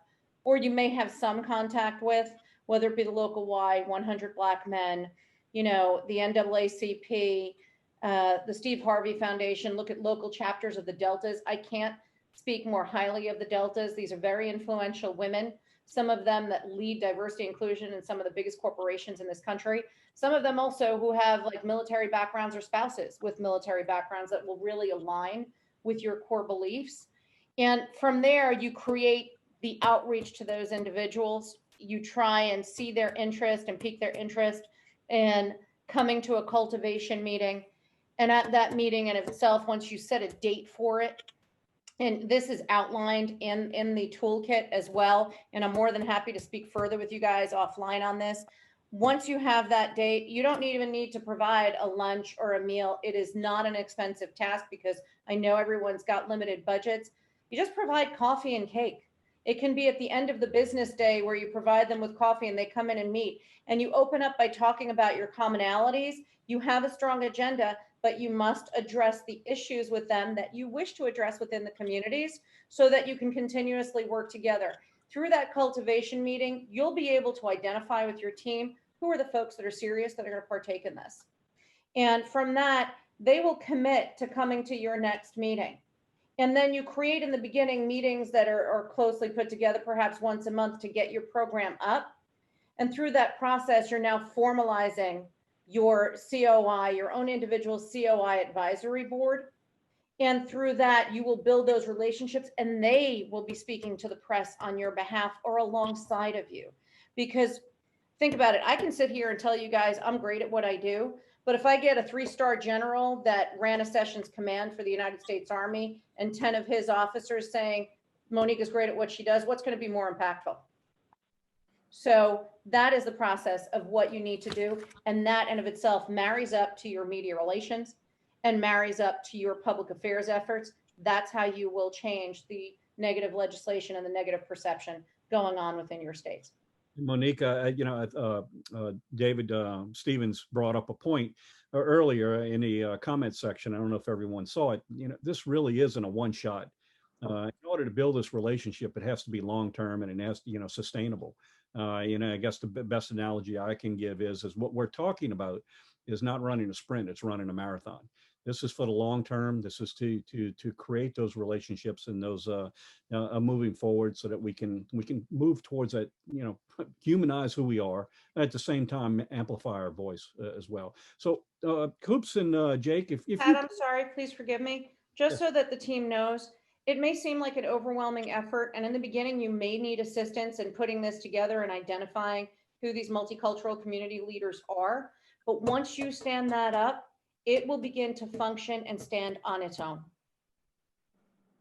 or you may have some contact with, whether it be the Local Y, 100 Black Men, the NAACP, the Steve Harvey Foundation, look at local chapters of the Deltas. I can't speak more highly of the Deltas. These are very influential women, some of them that lead diversity inclusion in some of the biggest corporations in this country. Some of them also who have like military backgrounds or spouses with military backgrounds that will really align with your core beliefs. And from there, you create the outreach to those individuals. You try and see their interest and pique their interest in coming to a cultivation meeting. And at that meeting in itself, once you set a date for it, and this is outlined in the toolkit as well, and I'm more than happy to speak further with you guys offline on this. Once you have that date, you don't even need to provide a lunch or a meal. It is not an expensive task because I know everyone's got limited budgets. You just provide coffee and cake. It can be at the end of the business day where you provide them with coffee and they come in and meet. And you open up by talking about your commonalities. You have a strong agenda, but you must address the issues with them that you wish to address within the communities so that you can continuously work together. Through that cultivation meeting, you'll be able to identify with your team who are the folks that are serious that are going to partake in this. And from that, they will commit to coming to your next meeting. And then you create in the beginning meetings that are closely put together, perhaps once a month to get your program up. And through that process, you're now formalizing your COI, your own individual COI advisory board. And through that, you will build those relationships and they will be speaking to the press on your behalf or alongside of you. Because think about it, I can sit here and tell you guys I'm great at what I do, but if I get a 3-star general that ran a sessions command for the United States Army and 10 of his officers saying Monique is great at what she does, what's going to be more impactful? So that is the process of what you need to do. And that in of itself marries up to your media relations and marries up to your public affairs efforts. That's how you will change the negative legislation and the negative perception going on within your states. Monique, David Stevens brought up a point earlier in the comment section. I don't know if everyone saw it. This really isn't a one shot. In order to build this relationship, it has to be long term and it has to, sustainable. I guess the best analogy I can give is what we're talking about is not running a sprint; it's running a marathon. This is for the long term. This is to create those relationships and those moving forward so that we can move towards that, humanize who we are, and at the same time amplify our voice as well. So Coops and Jake, if Pat, I'm sorry, please forgive me. Just so that the team knows, it may seem like an overwhelming effort, and in the beginning you may need assistance in putting this together and identifying who these multicultural community leaders are. But once you stand that up, it will begin to function and stand on its own.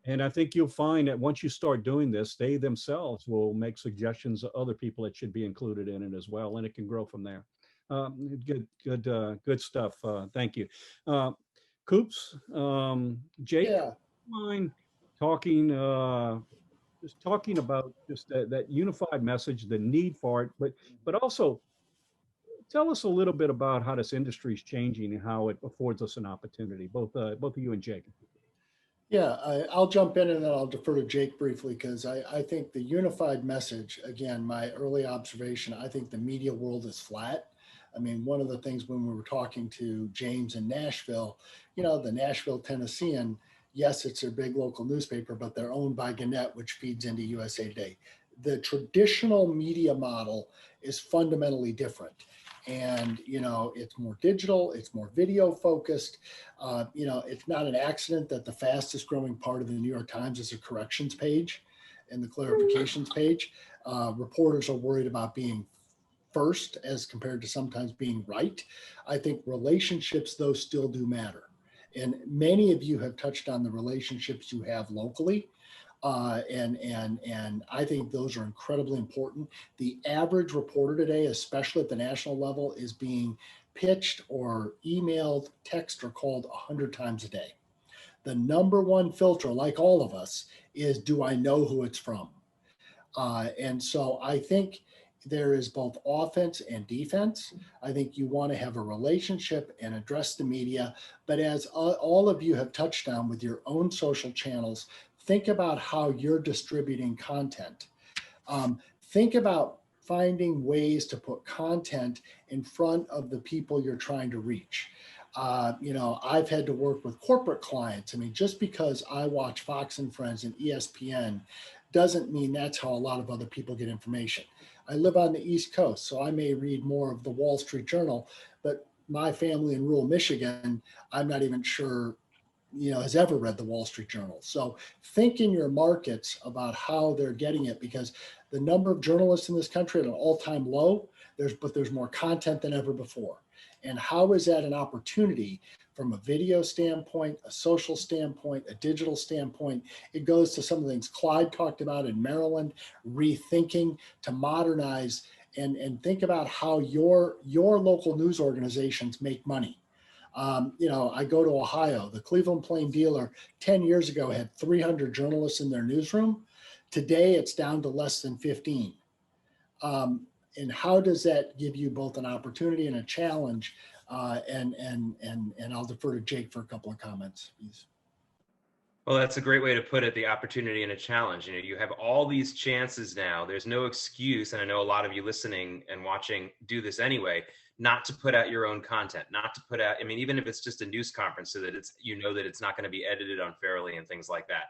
And I think you'll find that once you start doing this, they themselves will make suggestions of other people that should be included in it as well, and it can grow from there. Good stuff. Thank you. Coops, Jake, mind talking, just talking about just that unified message, the need for it, but also tell us a little bit about how this industry is changing and how it affords us an opportunity, both of you and Jake. Yeah, I'll jump in and then I'll defer to Jake briefly because I think the unified message, again, my early observation, I think the media world is flat. I mean, one of the things when we were talking to James in Nashville, the Nashville Tennessean, yes, it's their big local newspaper, but they're owned by Gannett, which feeds into USA Today. The traditional media model is fundamentally different. And, it's more digital, it's more video focused. It's not an accident that the fastest growing part of the New York Times is a corrections page and the clarifications page. Reporters are worried about being first as compared to sometimes being right. I think relationships, though, still do matter. And many of you have touched on the relationships you have locally. And I think those are incredibly important. The average reporter today, especially at the national level, is being pitched or emailed, text, or called 100 times a day. The number one filter, like all of us, is do I know who it's from? And so I think there is both offense and defense. I think you want to have a relationship and address the media. But as all of you have touched on with your own social channels, think about how you're distributing content. Think about finding ways to put content in front of the people you're trying to reach. I've had to work with corporate clients. I mean, just because I watch Fox and Friends and ESPN doesn't mean that's how a lot of other people get information. I live on the East Coast, so I may read more of the Wall Street Journal, but my family in rural Michigan, I'm not even sure, has ever read the Wall Street Journal. So think in your markets about how they're getting it, because the number of journalists in this country at an all-time low, there's more content than ever before. And how is that an opportunity from a video standpoint, a social standpoint, a digital standpoint? It goes to some of the things Clyde talked about in Maryland, rethinking to modernize and think about how your local news organizations make money. I go to Ohio. The Cleveland Plain Dealer 10 years ago had 300 journalists in their newsroom. Today, it's down to less than 15. And how does that give you both an opportunity and a challenge? And I'll defer to Jake for a couple of comments, please. Well, that's a great way to put it, the opportunity and a challenge. You have all these chances now. There's no excuse, and I know a lot of you listening and watching do this anyway, not to put out your own content, not to put out, even if it's just a news conference, so that it's, that it's not going to be edited unfairly and things like that.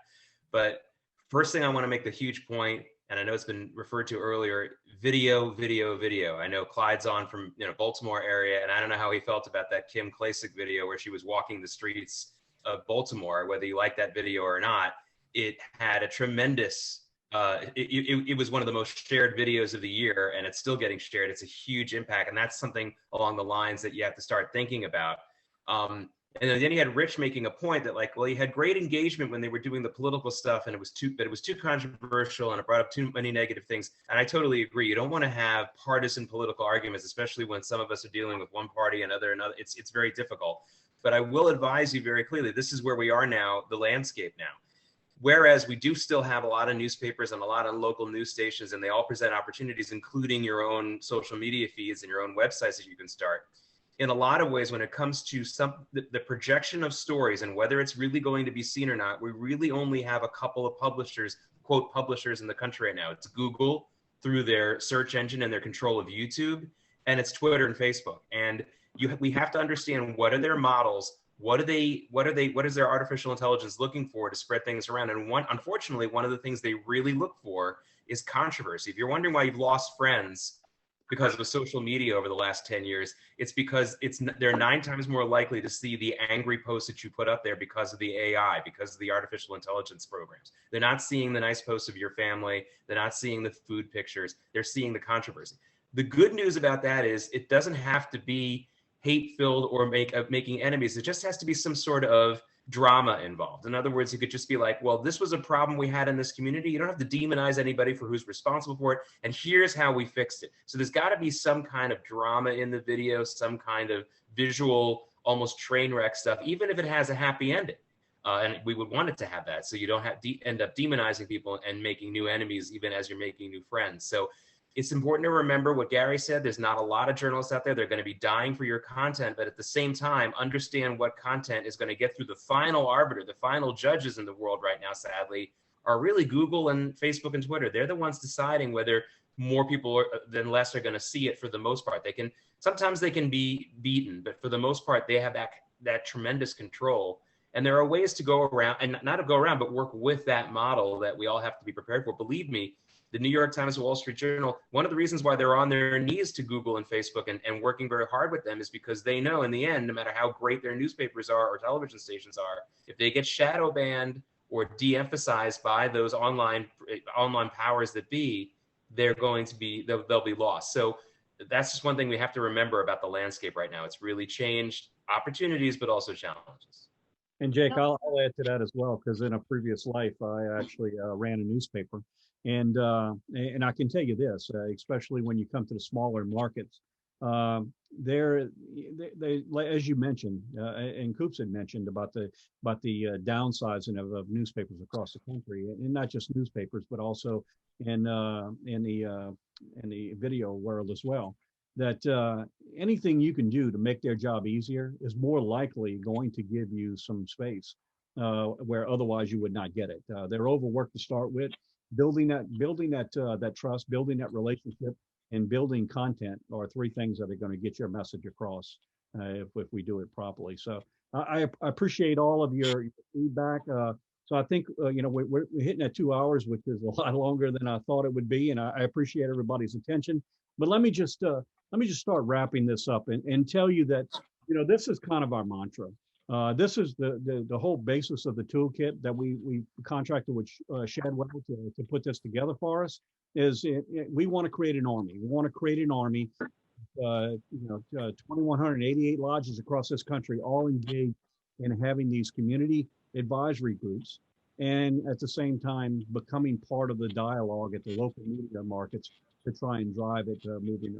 But first thing I want to make the huge point, and I know it's been referred to earlier, video. I know Clyde's on from Baltimore area, and I don't know how he felt about that Kim Klacik video where she was walking the streets of Baltimore. Whether you like that video or not, it had a tremendous, it was one of the most shared videos of the year, and it's still getting shared. It's a huge impact, and that's something along the lines that you have to start thinking about. And then you had Rich making a point that you had great engagement when they were doing the political stuff, and it was too controversial and it brought up too many negative things. And I totally agree. You don't want to have partisan political arguments, especially when some of us are dealing with one party and another. It's very difficult. But I will advise you very clearly, this is where we are now, the landscape now. Whereas we do still have a lot of newspapers and a lot of local news stations, and they all present opportunities, including your own social media feeds and your own websites that you can start. In a lot of ways, when it comes to the projection of stories and whether it's really going to be seen or not, we really only have a couple of publishers, quote, publishers in the country right now. It's Google through their search engine and their control of YouTube, and it's Twitter and Facebook. And we have to understand, what are their models? What is their artificial intelligence looking for to spread things around? And unfortunately, one of the things they really look for is controversy. If you're wondering why you've lost friends because of social media over the last 10 years, it's because they're 9 times more likely to see the angry posts that you put up there because of the AI, because of the artificial intelligence programs. They're not seeing the nice posts of your family. They're not seeing the food pictures. They're seeing the controversy. The good news about that is it doesn't have to be hate-filled or making enemies. It just has to be some sort of drama involved. In other words, you could just be like, well, this was a problem we had in this community. You don't have to demonize anybody for who's responsible for it. And here's how we fixed it. So there's got to be some kind of drama in the video, some kind of visual, almost train wreck stuff, even if it has a happy ending. And we would want it to have that. So you don't have to end up demonizing people and making new enemies, even as you're making new friends. So it's important to remember what Gary said. There's not a lot of journalists out there. They're going to be dying for your content, but at the same time, understand what content is going to get through the final arbiter. The final judges in the world right now, sadly, are really Google and Facebook and Twitter. They're the ones deciding whether more people than less are going to see it for the most part. Sometimes they can be beaten, but for the most part, they have that tremendous control. And there are ways to go around, and not to go around, but work with that model that we all have to be prepared for. Believe me, the New York Times, Wall Street Journal, one of the reasons why they're on their knees to Google and Facebook and working very hard with them is because they know in the end, no matter how great their newspapers are or television stations are, if they get shadow banned or de-emphasized by those online powers that be, they'll be lost. So that's just one thing we have to remember about the landscape right now. It's really changed, opportunities, but also challenges. And Jake, I'll add to that as well, because in a previous life, I actually ran a newspaper. And I can tell you this, especially when you come to the smaller markets, they as you mentioned, and Coops had mentioned about the downsizing of newspapers across the country, and not just newspapers, but also in the video world as well. That anything you can do to make their job easier is more likely going to give you some space where otherwise you would not get it. They're overworked to start with. Building that trust, building that relationship, and building content are 3 things that are going to get your message across. if we do it properly. So I appreciate all of your feedback. So I think we're hitting at 2 hours, which is a lot longer than I thought it would be, and I appreciate everybody's attention. But let me just start wrapping this up and tell you that this is kind of our mantra. This is the whole basis of the toolkit that we contracted with Shadwell to put this together for us. We want to create an army. We want to create an army. 2,188 lodges across this country, all engaged in having these community advisory groups, and at the same time becoming part of the dialogue at the local media markets to try and drive it moving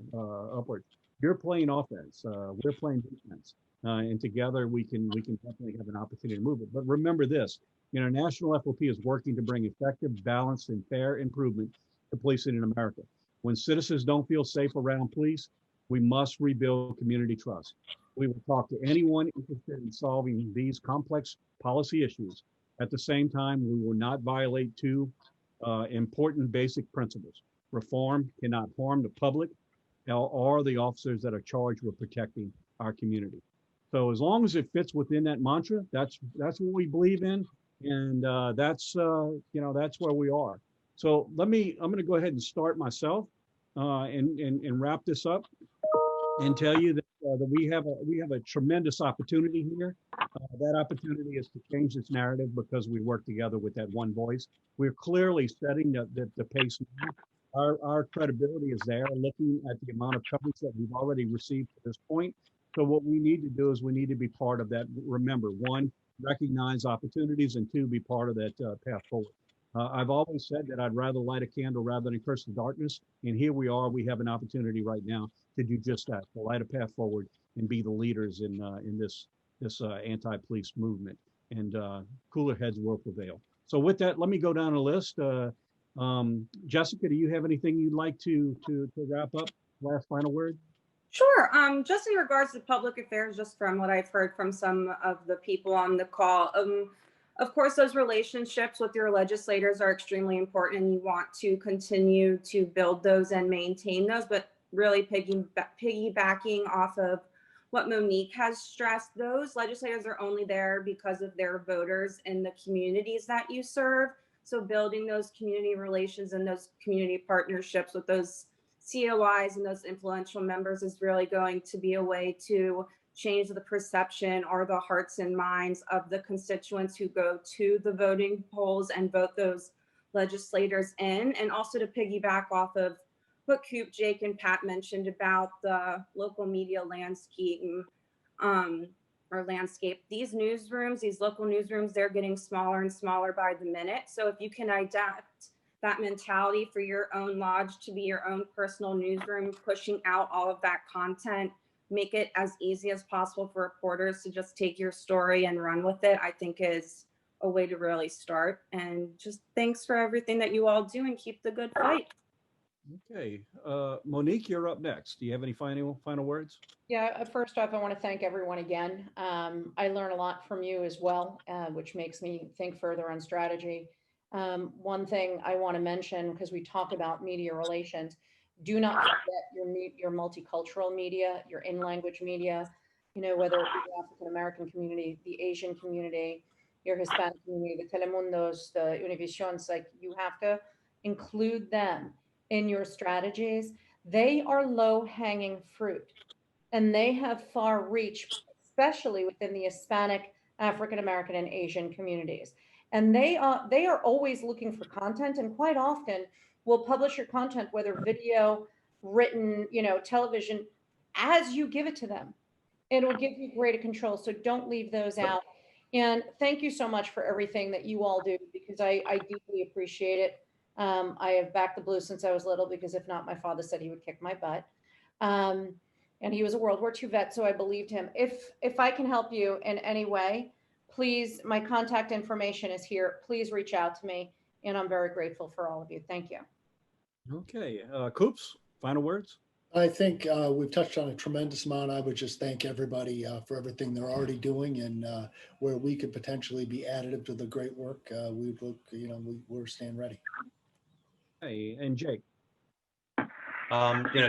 upward. You're playing offense. We're playing defense. And together we can definitely have an opportunity to move it. But remember this, National FOP is working to bring effective, balanced, and fair improvement to policing in America. When citizens don't feel safe around police, we must rebuild community trust. We will talk to anyone interested in solving these complex policy issues. At the same time, we will not violate two important basic principles. Reform cannot harm the public or the officers that are charged with protecting our community. So as long as it fits within that mantra, that's what we believe in, and that's where we are. So I'm going to go ahead and start myself and wrap this up and tell you that we have a tremendous opportunity here. That opportunity is to change this narrative because we work together with that one voice. We're clearly setting the pace now. Our credibility is there, looking at the amount of coverage that we've already received to this point. So what we need to do is we need to be part of that. Remember, one, recognize opportunities, and two, be part of that path forward. I've always said that I'd rather light a candle rather than curse the darkness. And here we are. We have an opportunity right now to do just that, to light a path forward and be the leaders in this anti-police movement. And cooler heads will prevail. So with that, let me go down a list. Jessica, do you have anything you'd like to wrap up? Last final word? Sure. Just in regards to public affairs, just from what I've heard from some of the people on the call, of course, those relationships with your legislators are extremely important, and you want to continue to build those and maintain those. But really piggybacking off of what Monique has stressed, those legislators are only there because of their voters in the communities that you serve. So building those community relations and those community partnerships with those COIs and those influential members is really going to be a way to change the perception or the hearts and minds of the constituents who go to the voting polls and vote those legislators in. And also to piggyback off of what Coop, Jake, and Pat mentioned about the local media landscape, these newsrooms, these local newsrooms, they're getting smaller and smaller by the minute. So if you can adapt that mentality for your own lodge to be your own personal newsroom, pushing out all of that content, make it as easy as possible for reporters to just take your story and run with it, I think is a way to really start. And just thanks for everything that you all do, and keep the good fight. Okay. Monique, you're up next. Do you have any final words? Yeah, first off, I want to thank everyone again. I learn a lot from you as well, which makes me think further on strategy. One thing I want to mention, because we talk about media relations, do not forget your multicultural media, your in-language media, whether it be the African-American community, the Asian community, your Hispanic community, the Telemundos, the Univisions, like you have to include them in your strategies. They are low-hanging fruit, and they have far reach, especially within the Hispanic, African-American, and Asian communities. And they are always looking for content, and quite often will publish your content, whether video, written, television, as you give it to them. It will give you greater control. So don't leave those out. And thank you so much for everything that you all do, because I deeply appreciate it. I have backed the Blues since I was little, because if not, my father said he would kick my butt. And he was a World War II vet, so I believed him. If I can help you in any way, please, my contact information is here. Please reach out to me, and I'm very grateful for all of you. Thank you. Okay. Coops, final words? I think we've touched on a tremendous amount. I would just thank everybody for everything they're already doing, and where we could potentially be additive to the great work. We're staying ready. Hey, and Jake.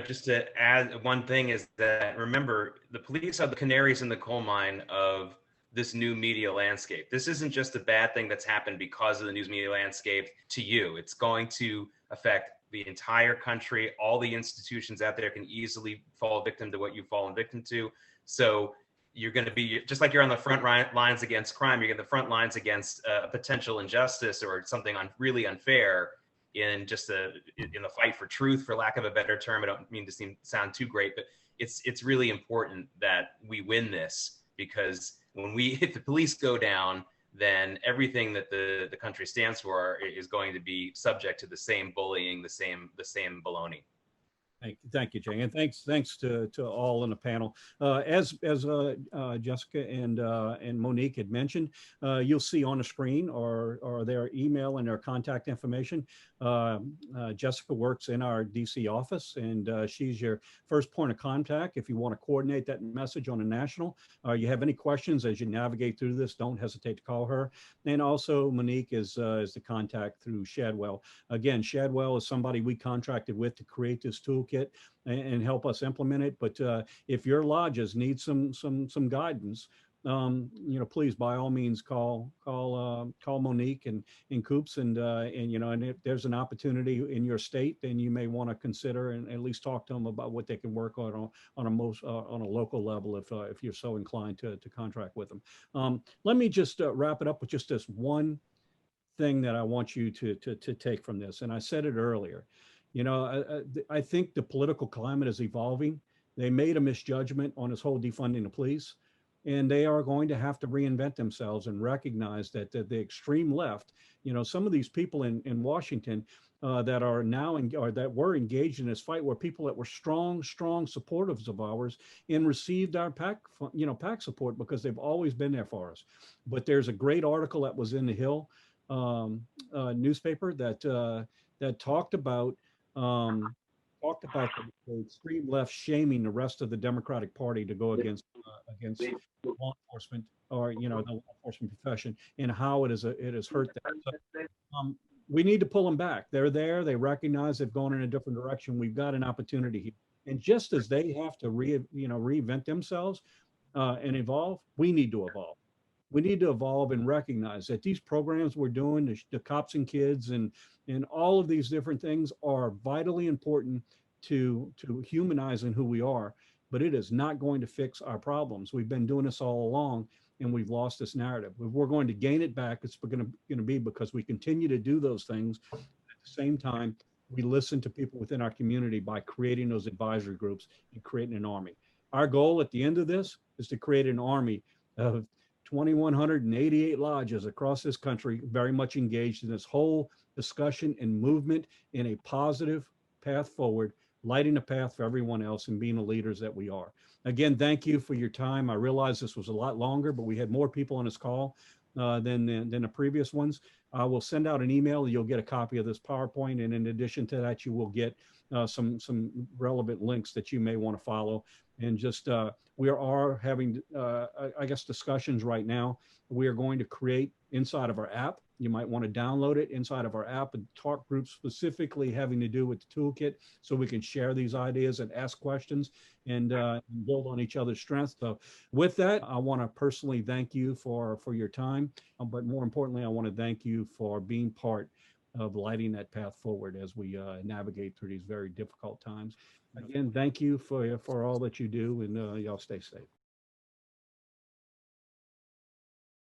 Just to add one thing is that remember, the police are the canaries in the coal mine of this new media landscape. This isn't just a bad thing that's happened because of the news media landscape to you. It's going to affect the entire country. All the institutions out there can easily fall victim to what you've fallen victim to. So you're going to be, just like you're on the front lines against crime, you're in the front lines against potential injustice or something really unfair in the fight for truth, for lack of a better term. I don't mean to sound too great, but it's really important that we win this, because if the police go down, then everything that the country stands for is going to be subject to the same bullying, the same baloney. Thank you, Jay, and thanks to all on the panel. As Jessica and Monique had mentioned, you'll see on the screen or their email and their contact information. Jessica works in our DC office, and she's your first point of contact if you want to coordinate that message on a national. You have any questions as you navigate through this, don't hesitate to call her. And also Monique is the contact through Shadwell. Again, Shadwell is somebody we contracted with to create this toolkit and help us implement it. But if your lodges need some guidance, please by all means call Monique and Coops, and if there's an opportunity in your state, then you may want to consider and at least talk to them about what they can work on a local level if you're so inclined to contract with them. Let me just wrap it up with just this one thing that I want you to take from this, and I said it earlier. I think the political climate is evolving. They made a misjudgment on this whole defunding the police, and they are going to have to reinvent themselves and recognize that the extreme left, some of these people in Washington that are now or that were engaged in this fight were people that were strong supporters of ours and received our PAC support because they've always been there for us. But there's a great article that was in the Hill newspaper that talked about the extreme left shaming the rest of the Democratic Party to go against law enforcement or the law enforcement profession, and how it has hurt them. So, we need to pull them back. They're there. They recognize they've gone in a different direction. We've got an opportunity here, and just as they have to reinvent themselves and evolve, we need to evolve. We need to evolve and recognize that these programs we're doing, the Cops and Kids and all of these different things are vitally important to humanizing who we are, but it is not going to fix our problems. We've been doing this all along, and we've lost this narrative. If we're going to gain it back, it's going to be because we continue to do those things. At the same time, we listen to people within our community by creating those advisory groups and creating an army. Our goal at the end of this is to create an army of 2,188 lodges across this country, very much engaged in this whole discussion and movement in a positive path forward, lighting a path for everyone else and being the leaders that we are. Again, thank you for your time. I realize this was a lot longer, but we had more people on this call than the previous ones. I will send out an email. You'll get a copy of this PowerPoint. And in addition to that, you will get some relevant links that you may want to follow. And just we are having, I guess, discussions right now. We are going to create inside of our app. You might want to download it inside of our app and talk groups specifically having to do with the toolkit, so we can share these ideas and ask questions and build on each other's strengths. So with that, I want to personally thank you for your time. But more importantly, I want to thank you for being part of lighting that path forward as we navigate through these very difficult times. Again, thank you for all that you do, and y'all stay safe.